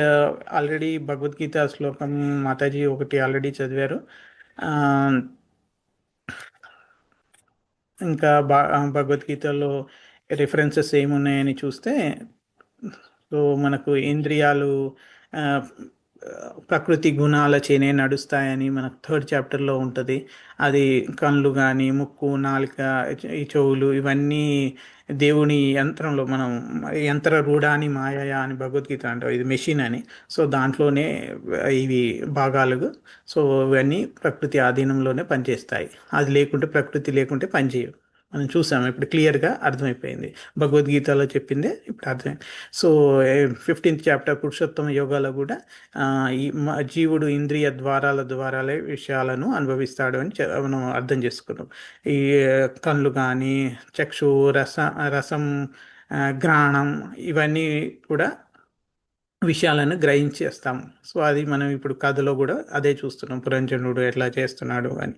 ఆల్రెడీ భగవద్గీత శ్లోకం మాతాజీ ఒకటి ఆల్రెడీ చదివారు. ఆ, ఇంకా భగవద్గీతలో రిఫరెన్సెస్ ఏమున్నాయని చూస్తే, సో మనకు ఇంద్రియాలు ఆ, ప్రకృతి గుణాలచేనే నడుస్తాయని మనకు 3rd చాప్టర్లో ఉంటుంది. అది కళ్ళు కానీ, ముక్కు, నాలుక, ఈ చెవులు ఇవన్నీ దేవుని యంత్రంలో మనం యంత్ర రూఢాని మాయయ అని భగవద్గీత అంటాం, ఇది మెషిన్ అని. సో దాంట్లోనే ఇవి భాగాలు. సో ఇవన్నీ ప్రకృతి ఆధీనంలోనే పనిచేస్తాయి. అది లేకుంటే, ప్రకృతి లేకుంటే పనిచేయవు. మనం చూసాము, ఇప్పుడు క్లియర్గా అర్థమైపోయింది. భగవద్గీతలో చెప్పిందే ఇప్పుడు అర్థమైంది. సో 15th చాప్టర్ పురుషోత్తమ యోగాలో కూడా ఆ, ఈ జీవుడు ఇంద్రియ ద్వారాలే విషయాలను అనుభవిస్తాడు అని మనం అర్థం చేసుకున్నాం. ఈ కళ్ళు కానీ, చక్షు, రసం, ఘ్రాణం, ఇవన్నీ కూడా విషయాలను గ్రహించేస్తాము. సో అది మనం ఇప్పుడు కథలో కూడా అదే చూస్తున్నాం, పురంజనుడు ఎట్లా చేస్తున్నాడు అని.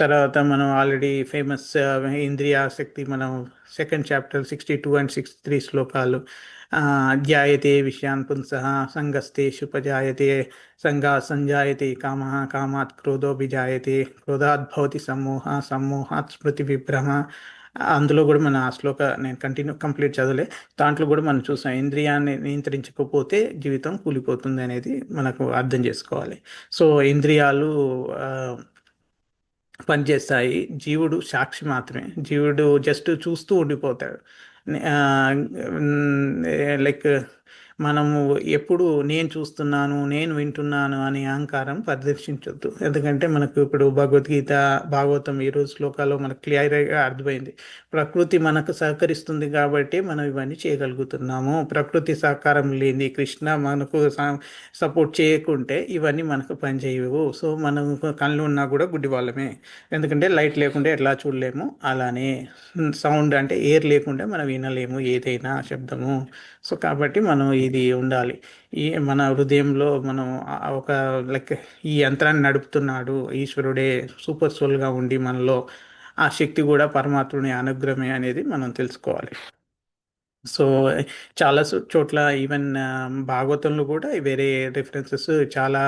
తర్వాత మనం ఆల్రెడీ ఫేమస్ ఇంద్రియాసక్తి, మనం 2nd చాప్టర్ 62 అండ్ 63 శ్లోకాలు. ధ్యాయతే విషయాన్ పుంసః సంగస్తేషుపజాయతే సంగా సంజాయతే కామ కామాత్ క్రోధోభిజాయతే క్రోధాత్ భవతి సమ్మోహ సమ్మోహాత్ స్మృతి విభ్రమ. అందులో కూడా మన ఆ శ్లోక నేను కంప్లీట్ చదవలే. దాంట్లో కూడా మనం చూసాం, ఇంద్రియాన్ని నియంత్రించకపోతే జీవితం కూలిపోతుంది అనేది మనకు అర్థం చేసుకోవాలి. సో ఇంద్రియాలు పనిచేస్తాయి, జీవుడు సాక్షి మాత్రమే. జీవుడు జస్ట్ చూస్తూ ఉండిపోతాడు. లైక్ మనము ఎప్పుడు నేను చూస్తున్నాను, నేను వింటున్నాను అనే అహంకారం ప్రదర్శించొద్దు. ఎందుకంటే మనకు ఇప్పుడు భగవద్గీత, భాగవతం ఈ రోజు శ్లోకాల్లో మనకు క్లియర్గా అర్థమైంది. ప్రకృతి మనకు సహకరిస్తుంది కాబట్టి మనం ఇవన్నీ చేయగలుగుతున్నాము. ప్రకృతి సహకారం లేని కృష్ణ మనకు సపోర్ట్ చేయకుంటే ఇవన్నీ మనకు పనిచేయవు. సో మనం కళ్ళు ఉన్నా కూడా గుడ్డి వాళ్ళమే. ఎందుకంటే లైట్ లేకుంటే ఎట్లా చూడలేము, అలానే సౌండ్ అంటే ఎయిర్ లేకుంటే మనం వినలేము ఏదైనా శబ్దము. సో కాబట్టి మనం ఇది ఉండాలి. ఈ మన హృదయంలో మనం ఒక లైక్ ఈ యంత్రాన్ని నడుపుతున్నాడు ఈశ్వరుడే సూపర్ సోల్గా ఉండి మనలో, ఆ శక్తి కూడా పరమాత్ముని అనుగ్రహమే అనేది మనం తెలుసుకోవాలి. సో చాలా చోట్ల ఈవెన్ భాగవతంలో కూడా వేరే రిఫరెన్సెస్ చాలా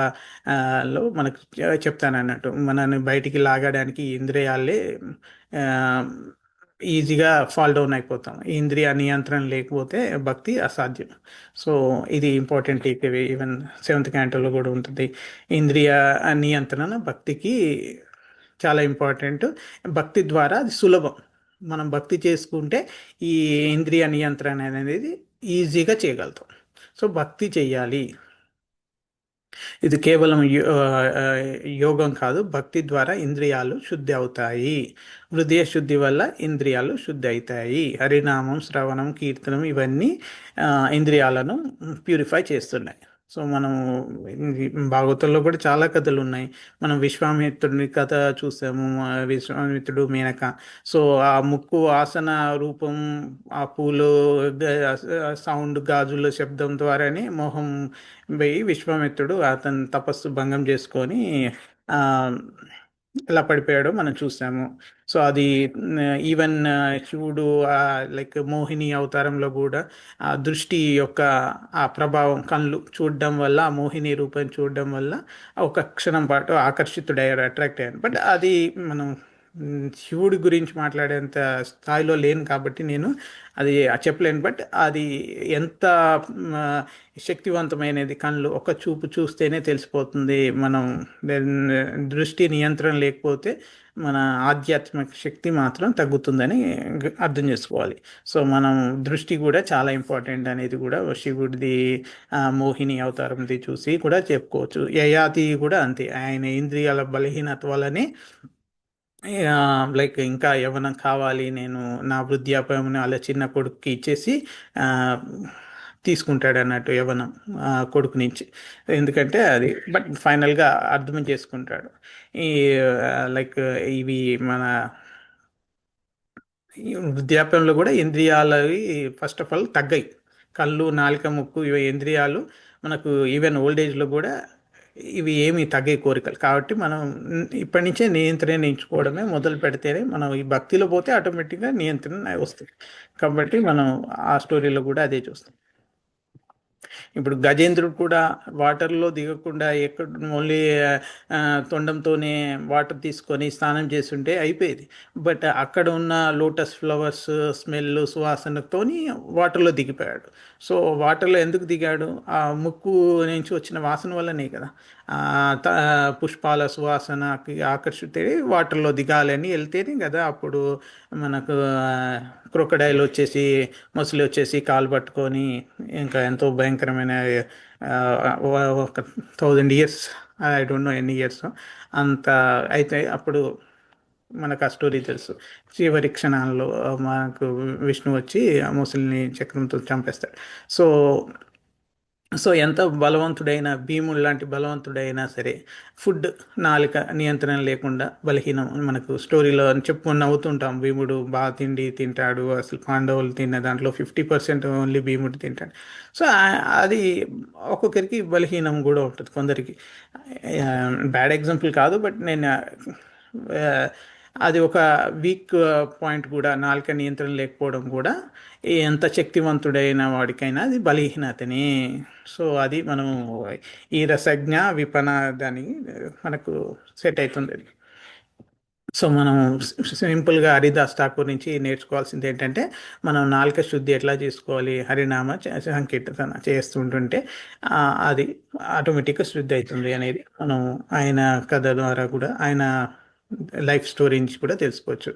లో మనకు చెప్తాను అన్నట్టు, మనని బయటికి లాగడానికి ఈ ఇంద్రియాలే ఆ, ఈజీగా ఫాల్ డౌన్ అయిపోతాం. ఈ ఇంద్రియ నియంత్రణ లేకపోతే భక్తి అసాధ్యం. సో ఇది ఇంపార్టెంట్ టేక్అవే. ఈవెన్ సెవెంత్ క్యాంటోలో కూడా ఉంటుంది. ఇంద్రియ నియంత్రణ భక్తికి చాలా ఇంపార్టెంట్. భక్తి ద్వారా అది సులభం. మనం భక్తి చేసుకుంటే ఈ ఇంద్రియ నియంత్రణ అనేది ఈజీగా చేయగలుగుతాం. సో భక్తి చెయ్యాలి. ఇది కేవలం యోగం కాదు, భక్తి ద్వారా ఇంద్రియాలు శుద్ధి అవుతాయి. హృదయ శుద్ధి వల్ల ఇంద్రియాలు శుద్ధి అవుతాయి. హరినామం, శ్రవణం, కీర్తనం ఇవన్నీ ఇంద్రియాలను ప్యూరిఫై చేస్తున్నాయి. సో మనం భాగవతంలో కూడా చాలా కథలు ఉన్నాయి. మనం విశ్వామిత్రుని కథ చూసాము. విశ్వామిత్రుడు, మేనక. సో ఆ ముక్కు ఆసన రూపం, ఆ పూలు సౌండ్, గాజుల శబ్దం ద్వారానే మోహం పోయి విశ్వామిత్రుడు అతని తపస్సు భంగం చేసుకొని ఆ ఎలా పడిపోయాడో మనం చూసాము. సో అది ఈవెన్ శివుడు లైక్ మోహిని అవతారంలో కూడా ఆ దృష్టి యొక్క ఆ ప్రభావం, కళ్ళు చూడడం వల్ల, ఆ మోహిని రూపం చూడడం వల్ల ఒక క్షణం పాటు ఆకర్షితుడయ్యాడు, అట్రాక్ట్ అయ్యాడు. బట్ అది మనం శివుడి గురించి మాట్లాడేంత స్థాయిలో లేను కాబట్టి నేను అది చెప్పలేను. బట్ అది ఎంత ఆ, శక్తివంతమైనది. కళ్ళు ఒక చూపు చూస్తేనే తెలిసిపోతుంది. మనం దృష్టి నియంత్రణ లేకపోతే మన ఆధ్యాత్మిక శక్తి మాత్రం తగ్గుతుందని అర్థం చేసుకోవాలి. సో మనం దృష్టి కూడా చాలా ఇంపార్టెంట్ అనేది కూడా శివుడిది మోహిని అవతారంది చూసి కూడా చెప్పుకోవచ్చు. యయాతి కూడా అంతే. ఆయన ఇంద్రియాల బలహీనత వల్లనే లైక్ ఇంకా యవ్వనం కావాలి, నేను నా వృద్ధాప్యముని అలా చిన్న కొడుకుకి ఇచ్చేసి ఆ, తీసుకుంటాడు అన్నట్టు యవ్వనం కొడుకు నుంచి. ఎందుకంటే అది బట్ ఫైనల్గా అర్థం చేసుకుంటాడు. ఈ లైక్ ఇవి మన ఈ వృద్ధాప్యంలో కూడా ఇంద్రియాలవి ఫస్ట్ ఆఫ్ ఆల్ తగ్గాయి. కళ్ళు, నాలుక, ముక్కు ఇవి ఇంద్రియాలు మనకు ఈవెన్ ఓల్డ్ ఏజ్లో కూడా ఇవి ఏమి తగ్గే కోరికలు. కాబట్టి మనం ఇప్పటి నుంచే నియంత్రించుకోవడమే మొదలు పెడితేనే మనం ఈ భక్తిలో పోతే ఆటోమేటిక్గా నియంత్రణ వస్తుంది. కాబట్టి మనం ఆ స్టోరీలో కూడా అదే చూస్తాం. ఇప్పుడు గజేంద్రుడు కూడా వాటర్లో దిగకుండా ఎక్కడ ఓన్లీ తొండంతోనే వాటర్ తీసుకొని స్నానం చేస్తుంటే అయిపోయేది. బట్ అక్కడ ఉన్న లోటస్ ఫ్లవర్స్ స్మెల్, సువాసనతోని వాటర్లో దిగిపోయాడు. సో వాటర్లో ఎందుకు దిగాడు? ఆ ముక్కు నుంచి వచ్చిన వాసన వల్లనే కదా. ఆ పుష్పాల సువాసనకి ఆకర్షితే వాటర్లో దిగాలని వెళ్తేనే కదా అప్పుడు మనకు క్రొకడైల్ వచ్చేసి, మొసలి వచ్చేసి కాలు పట్టుకొని ఇంకా ఎంతో భయంకరమైన ఆ, ఒక 1000 years, ఐ డోంట్ నో ఎన్ని ఇయర్స్ అంత అయితే అప్పుడు మనకు ఆ స్టోరీ తెలుసు. చివరి క్షణాల్లో మనకు విష్ణు వచ్చి ఆ ముసలిని చక్రంతో చంపేస్తాడు. సో సో ఎంత బలవంతుడైన భీముడు లాంటి బలవంతుడైనా సరే ఫుడ్, నాలుక నియంత్రణ లేకుండా బలహీనం. మనకు స్టోరీలో చెప్పుకొని నవ్వుతుంటాం, భీముడు బాగా తిండి తింటాడు, అసలు పాండవులు తిన్న దాంట్లో 50% ఓన్లీ భీముడు తింటాడు. సో అది ఒక్కొక్కరికి బలహీనం కూడా ఉంటుంది కొందరికి. బ్యాడ్ ఎగ్జాంపుల్ కాదు, బట్ నేను ఆ, అది ఒక వీక్ పాయింట్ కూడా. నాలుక నియంత్రణ లేకపోవడం కూడా ఎంత శక్తివంతుడైన వాడికైనా అది బలహీనతనే. సో అది మనం ఈ రసజ్ఞ విపణ దాని మనకు సెట్ అవుతుంది అది. సో మనం సింపుల్గా హరిదాస్ ఠాకూర్ నుంచి నేర్చుకోవాల్సింది ఏంటంటే, మనం నాలుక శుద్ధి ఎట్లా చేసుకోవాలి, హరినామ సంకీర్తన చేస్తుంటుంటే అది ఆటోమేటిక్గా శుద్ధి అవుతుంది అనేది మనం ఆయన కథ ద్వారా కూడా, ఆయన లైఫ్ స్టోరీ నుంచి కూడా తెలుసుకోవచ్చు.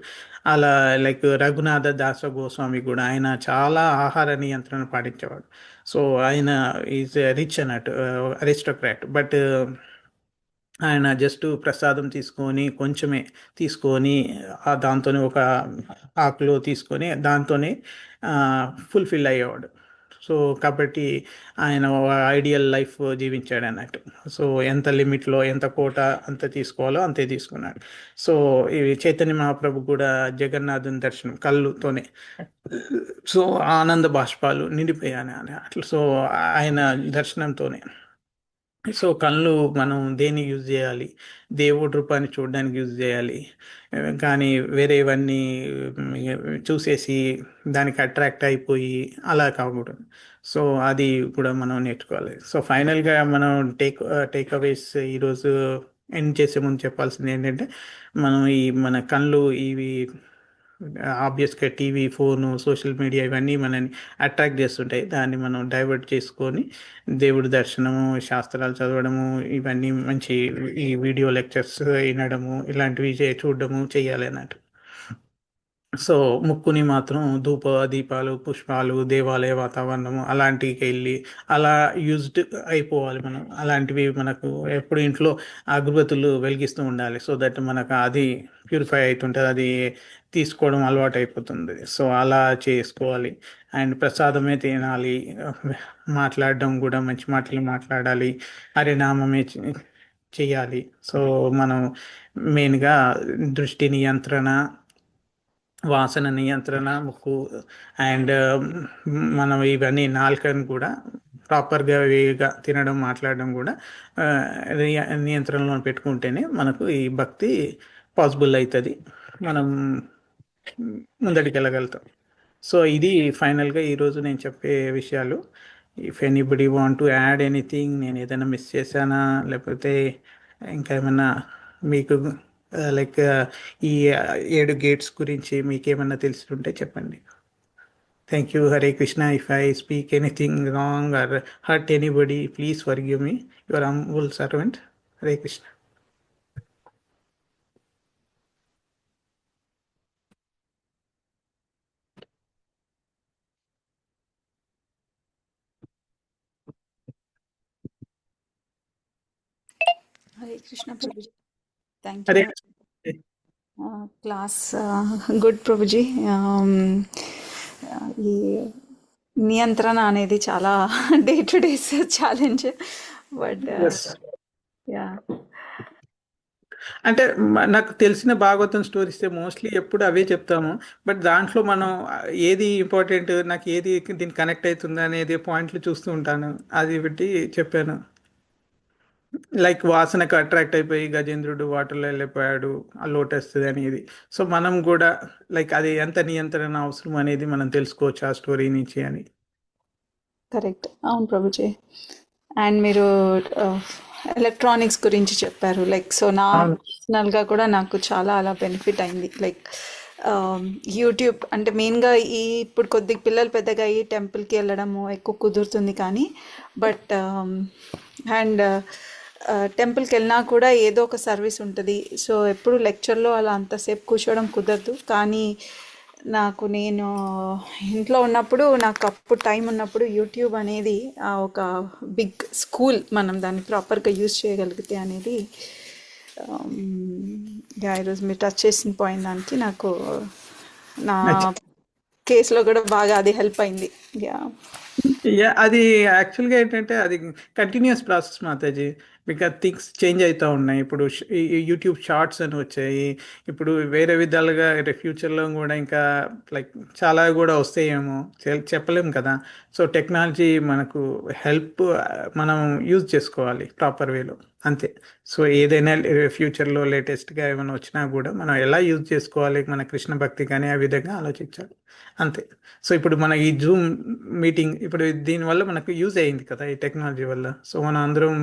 అలా లైక్ రఘునాథ దాస గోస్వామి కూడా ఆయన చాలా ఆహార నియంత్రణ పాటించేవాడు. సో ఆయన ఈజ్ రిచ్ అన్నట్టు, అరిస్టోక్రాట్. బట్ ఆయన జస్ట్ ప్రసాదం తీసుకొని కొంచెమే తీసుకొని దాంతోనే ఒక ఆకులో తీసుకొని దాంతోనే ఫుల్ఫిల్ అయ్యేవాడు. సో కాబట్టి ఆయన ఐడియల్ లైఫ్ జీవించాడు అన్నట్టు. సో ఎంత లిమిట్లో ఎంత కోట అంత తీసుకోవాలో అంతే తీసుకున్నాడు. సో ఇవి చైతన్య మహాప్రభు కూడా జగన్నాథుని దర్శనం కళ్ళుతోనే, సో ఆనంద బాష్పాలు నిండిపోయాను అని అట్లా. సో ఆయన దర్శనంతోనే. సో కళ్ళు మనం దేనికి యూజ్ చేయాలి? దేవుడి రూపాన్ని చూడడానికి యూజ్ చేయాలి. కానీ వేరేవన్నీ చూసేసి దానికి అట్రాక్ట్ అయిపోయి అలా కాకూడదు. సో అది కూడా మనం నేర్చుకోవాలి. సో ఫైనల్గా మనం టేక్ అవేస్ ఈరోజు ఎండ్ చేసే ముందు చెప్పాల్సింది ఏంటంటే, మనం మన కళ్ళు ఇవి ఆబ్వియస్గా టీవీ, ఫోను, సోషల్ మీడియా ఇవన్నీ మనని అట్రాక్ట్ చేస్తుంటాయి. దాన్ని మనం డైవర్ట్ చేసుకొని దేవుడి దర్శనము, శాస్త్రాలు చదవడము, ఇవన్నీ మంచి ఈ వీడియో లెక్చర్స్ వినడము, ఇలాంటివి చూడడము చేయాలి అన్నట్టు. సో ముక్కుని మాత్రం ధూప దీపాలు, పుష్పాలు, దేవాలయ వాతావరణము అలాంటికి వెళ్ళి అలా యూజ్డ్ అయిపోవాలి మనం. అలాంటివి మనకు ఎప్పుడు ఇంట్లో అగరబత్తులు వెలిగిస్తూ ఉండాలి. సో దట్ మనకు అది ప్యూరిఫై అవుతుంటుంది, అది తీసుకోవడం అలవాటు అయిపోతుంది. సో అలా చేసుకోవాలి. అండ్ ప్రసాదమే తినాలి. మాట్లాడడం కూడా మంచి మాటలు మాట్లాడాలి. హరినామమే చేయాలి. సో మనం మెయిన్గా దృష్టి నియంత్రణ, వాసన నియంత్రణ, ముక్కు అండ్ మనం ఇవన్నీ నాలుకను కూడా ప్రాపర్గా వేగా తినడం, మాట్లాడడం కూడా నియంత్రణలో పెట్టుకుంటేనే మనకు ఈ భక్తి పాసిబుల్ అవుతుంది. మనం ముందడికి వెళ్ళగలుగుతాం. సో ఇది ఫైనల్గా ఈరోజు నేను చెప్పే విషయాలు. If anybody want to add anything, నేను ఏదైనా మిస్ చేశానా, లేకపోతే ఇంకా ఏమైనా మీకు లైక్ ఈ 7 గేట్స్ గురించి మీకు ఏమన్నా తెలుసుంటే చెప్పండి. Thank you. Hare Krishna. If I speak anything wrong or hurt anybody, please forgive me. Your humble servant. Hare Krishna. Hare Krishna Prabhuji. Thank Hare you. Krishna. Class good Prabhuji. ఈ నియంత్రణ అనేది చాలా day to days challenge. But Yes. Yeah అంటే నాకు తెలిసిన Bhagavatam stories mostly ఎప్పుడు అవే చెప్తాము. But దాంట్లో మనం ఏది ఇంపార్టెంట్, నాకు ఏది దీనికి కనెక్ట్ అవుతుంది అనేది పాయింట్లు చూస్తూ ఉంటాను. అది బట్టి చెప్పాను. లైక్ వాసనకు అట్రాక్ట్ అయిపోయి గజేంద్రుడు వాటర్లో వెళ్ళిపోయాడు, ఆ లోటస్ అనేది. సో మనం కూడా లైక్ అది ఎంత నియంత్రణ అవసరం అనేది మనం తెలుసుకోవచ్చు ఆ స్టోరీ నుంచి అని. కరెక్ట్. అవును ప్రభుజీ. అండ్ మీరు ఎలక్ట్రానిక్స్ గురించి చెప్పారు. లైక్ సో నా అవును. పర్సనల్గా కూడా నాకు చాలా అలా బెనిఫిట్ అయింది. లైక్ యూట్యూబ్ అంటే మెయిన్గా ఇప్పుడు కొద్దిగా పిల్లలు పెద్దగా అయ్యి టెంపుల్కి వెళ్ళడము ఎక్కువ కుదురుతుంది కానీ, బట్ అండ్ టెంపుల్కి వెళ్ళినా కూడా ఏదో ఒక సర్వీస్ ఉంటుంది. సో ఎప్పుడు లెక్చర్లో అలా అంతసేపు కూర్చోవడం కుదరదు. కానీ నేను ఇంట్లో ఉన్నప్పుడు, నాకు అప్పుడు టైం ఉన్నప్పుడు యూట్యూబ్ అనేది ఒక బిగ్ స్కూల్. మనం దాన్ని ప్రాపర్గా యూజ్ చేయగలిగితే అనేది ఈరోజు మీరు టచ్ చేసిన పాయింట్ దానికి నాకు నా కేసులో కూడా బాగా అది హెల్ప్ అయింది. అది యాక్చువల్గా ఏంటంటే అది continuous process Mataji. Because things change అవుతూ ఉన్నాయి. ఇప్పుడు యూట్యూబ్ షార్ట్స్ అని వచ్చాయి. ఇప్పుడు వేరే విధాలుగా ఫ్యూచర్లో కూడా ఇంకా లైక్ చాలా కూడా వస్తాయేమో చెప్పలేము కదా. సో టెక్నాలజీ మనకు హెల్ప్, మనం యూజ్ చేసుకోవాలి ప్రాపర్ వేలో, అంతే. సో ఏదైనా ఫ్యూచర్లో లేటెస్ట్గా ఏమైనా వచ్చినా కూడా మనం ఎలా యూజ్ చేసుకోవాలి, మన కృష్ణ భక్తి కానీ ఆ విధంగా ఆలోచించాలి, అంతే. సో ఇప్పుడు మన ఈ జూమ్ మీటింగ్ ఇప్పుడు దీనివల్ల మనకు యూజ్ అయింది కదా ఈ టెక్నాలజీ వల్ల. సో మనం అందరం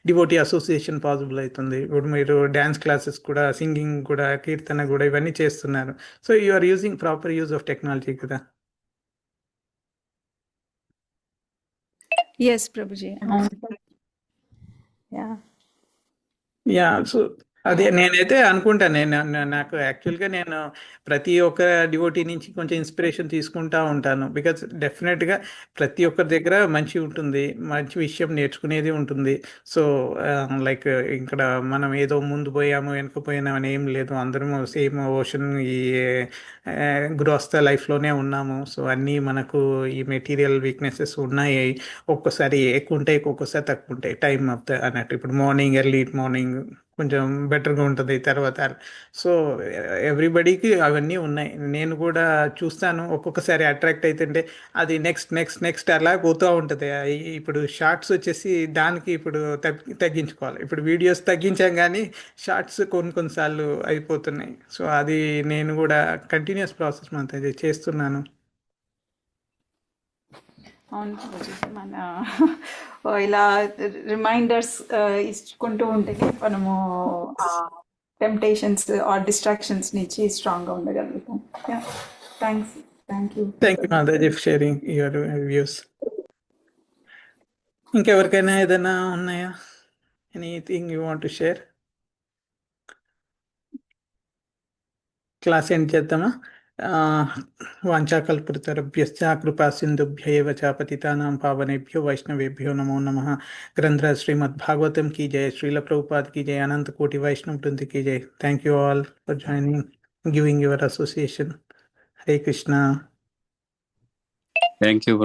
డివోటీ అసోసియేషన్ పాసిబుల్ అవుతుంది. ఇప్పుడు మీరు డ్యాన్స్ క్లాసెస్ కూడా, సింగింగ్ కూడా, కీర్తన కూడా ఇవన్నీ చేస్తున్నారు. So you are using proper use of technology కదా. Yes Prabhuji. Yeah yeah. So అదే నేనైతే అనుకుంటాను. నాకు యాక్చువల్గా నేను ప్రతి ఒక్క డివోటీ నుంచి కొంచెం ఇన్స్పిరేషన్ తీసుకుంటా ఉంటాను. బికాజ్ డెఫినెట్గా ప్రతి ఒక్కరి దగ్గర మంచి ఉంటుంది, మంచి విషయం నేర్చుకునేది ఉంటుంది. సో లైక్ ఇక్కడ మనం ఏదో ముందు పోయాము వెనుక పోయాము అని ఏం లేదు. అందరం సేమ్ ఓషన్ ఈ గృహస్థ లైఫ్లోనే ఉన్నాము. సో అన్నీ మనకు ఈ మెటీరియల్ వీక్నెసెస్ ఉన్నాయి. ఒక్కోసారి ఎక్కువ ఉంటాయి, ఒక్కొక్కసారి తక్కువ ఉంటాయి. టైం ఆఫ్ ద అన్నట్టు ఇప్పుడు మార్నింగ్ ఎర్లీ మార్నింగ్ కొంచెం బెటర్గా ఉంటుంది. తర్వాత సో ఎవ్రీబడికి అవన్నీ ఉన్నాయి. నేను కూడా చూస్తాను, ఒక్కొక్కసారి అట్రాక్ట్ అవుతుంటే అది నెక్స్ట్ నెక్స్ట్ నెక్స్ట్ అలా పోతూ ఉంటుంది. ఇప్పుడు షార్ట్స్ వచ్చేసి దానికి ఇప్పుడు తగ్గించుకోవాలి. ఇప్పుడు వీడియోస్ తగ్గించాం కానీ షార్ట్స్ కొన్నిసార్లు అయిపోతున్నాయి. సో అది నేను కూడా కంటిన్యూస్ ప్రాసెస్ మాత్రం చేస్తున్నాను. అవును ప్రభుజీ. మన ఇలా రిమైండర్స్ ఇచ్చుకుంటూ ఉంటేనే మనము టెంప్టేషన్స్ ఆర్ డిస్ట్రాక్షన్స్ నుంచి స్ట్రాంగ్గా ఉండగలుగుతాం. Thanks. Thank you. Thank you Mataji for sharing your views. ఇంకెవరికైనా ఏదైనా ఉన్నాయా? Anything you want to share? Class end చేద్దామా? వాంఛాకల్పతరుభ్యశ్చ కృపా సింధుభ్య ఏవ చ పతితానాం పావనేభ్యో వైష్ణవేభ్యో నమో నమః. గ్రంథరాజ్ శ్రీమద్ భాగవతం की जय, श्रील प्रभुपाद की जय, अनंत कोटि वैष्णव वृंद की जय. Thank you all for joining, giving your association. Hare Krishna. Thank you.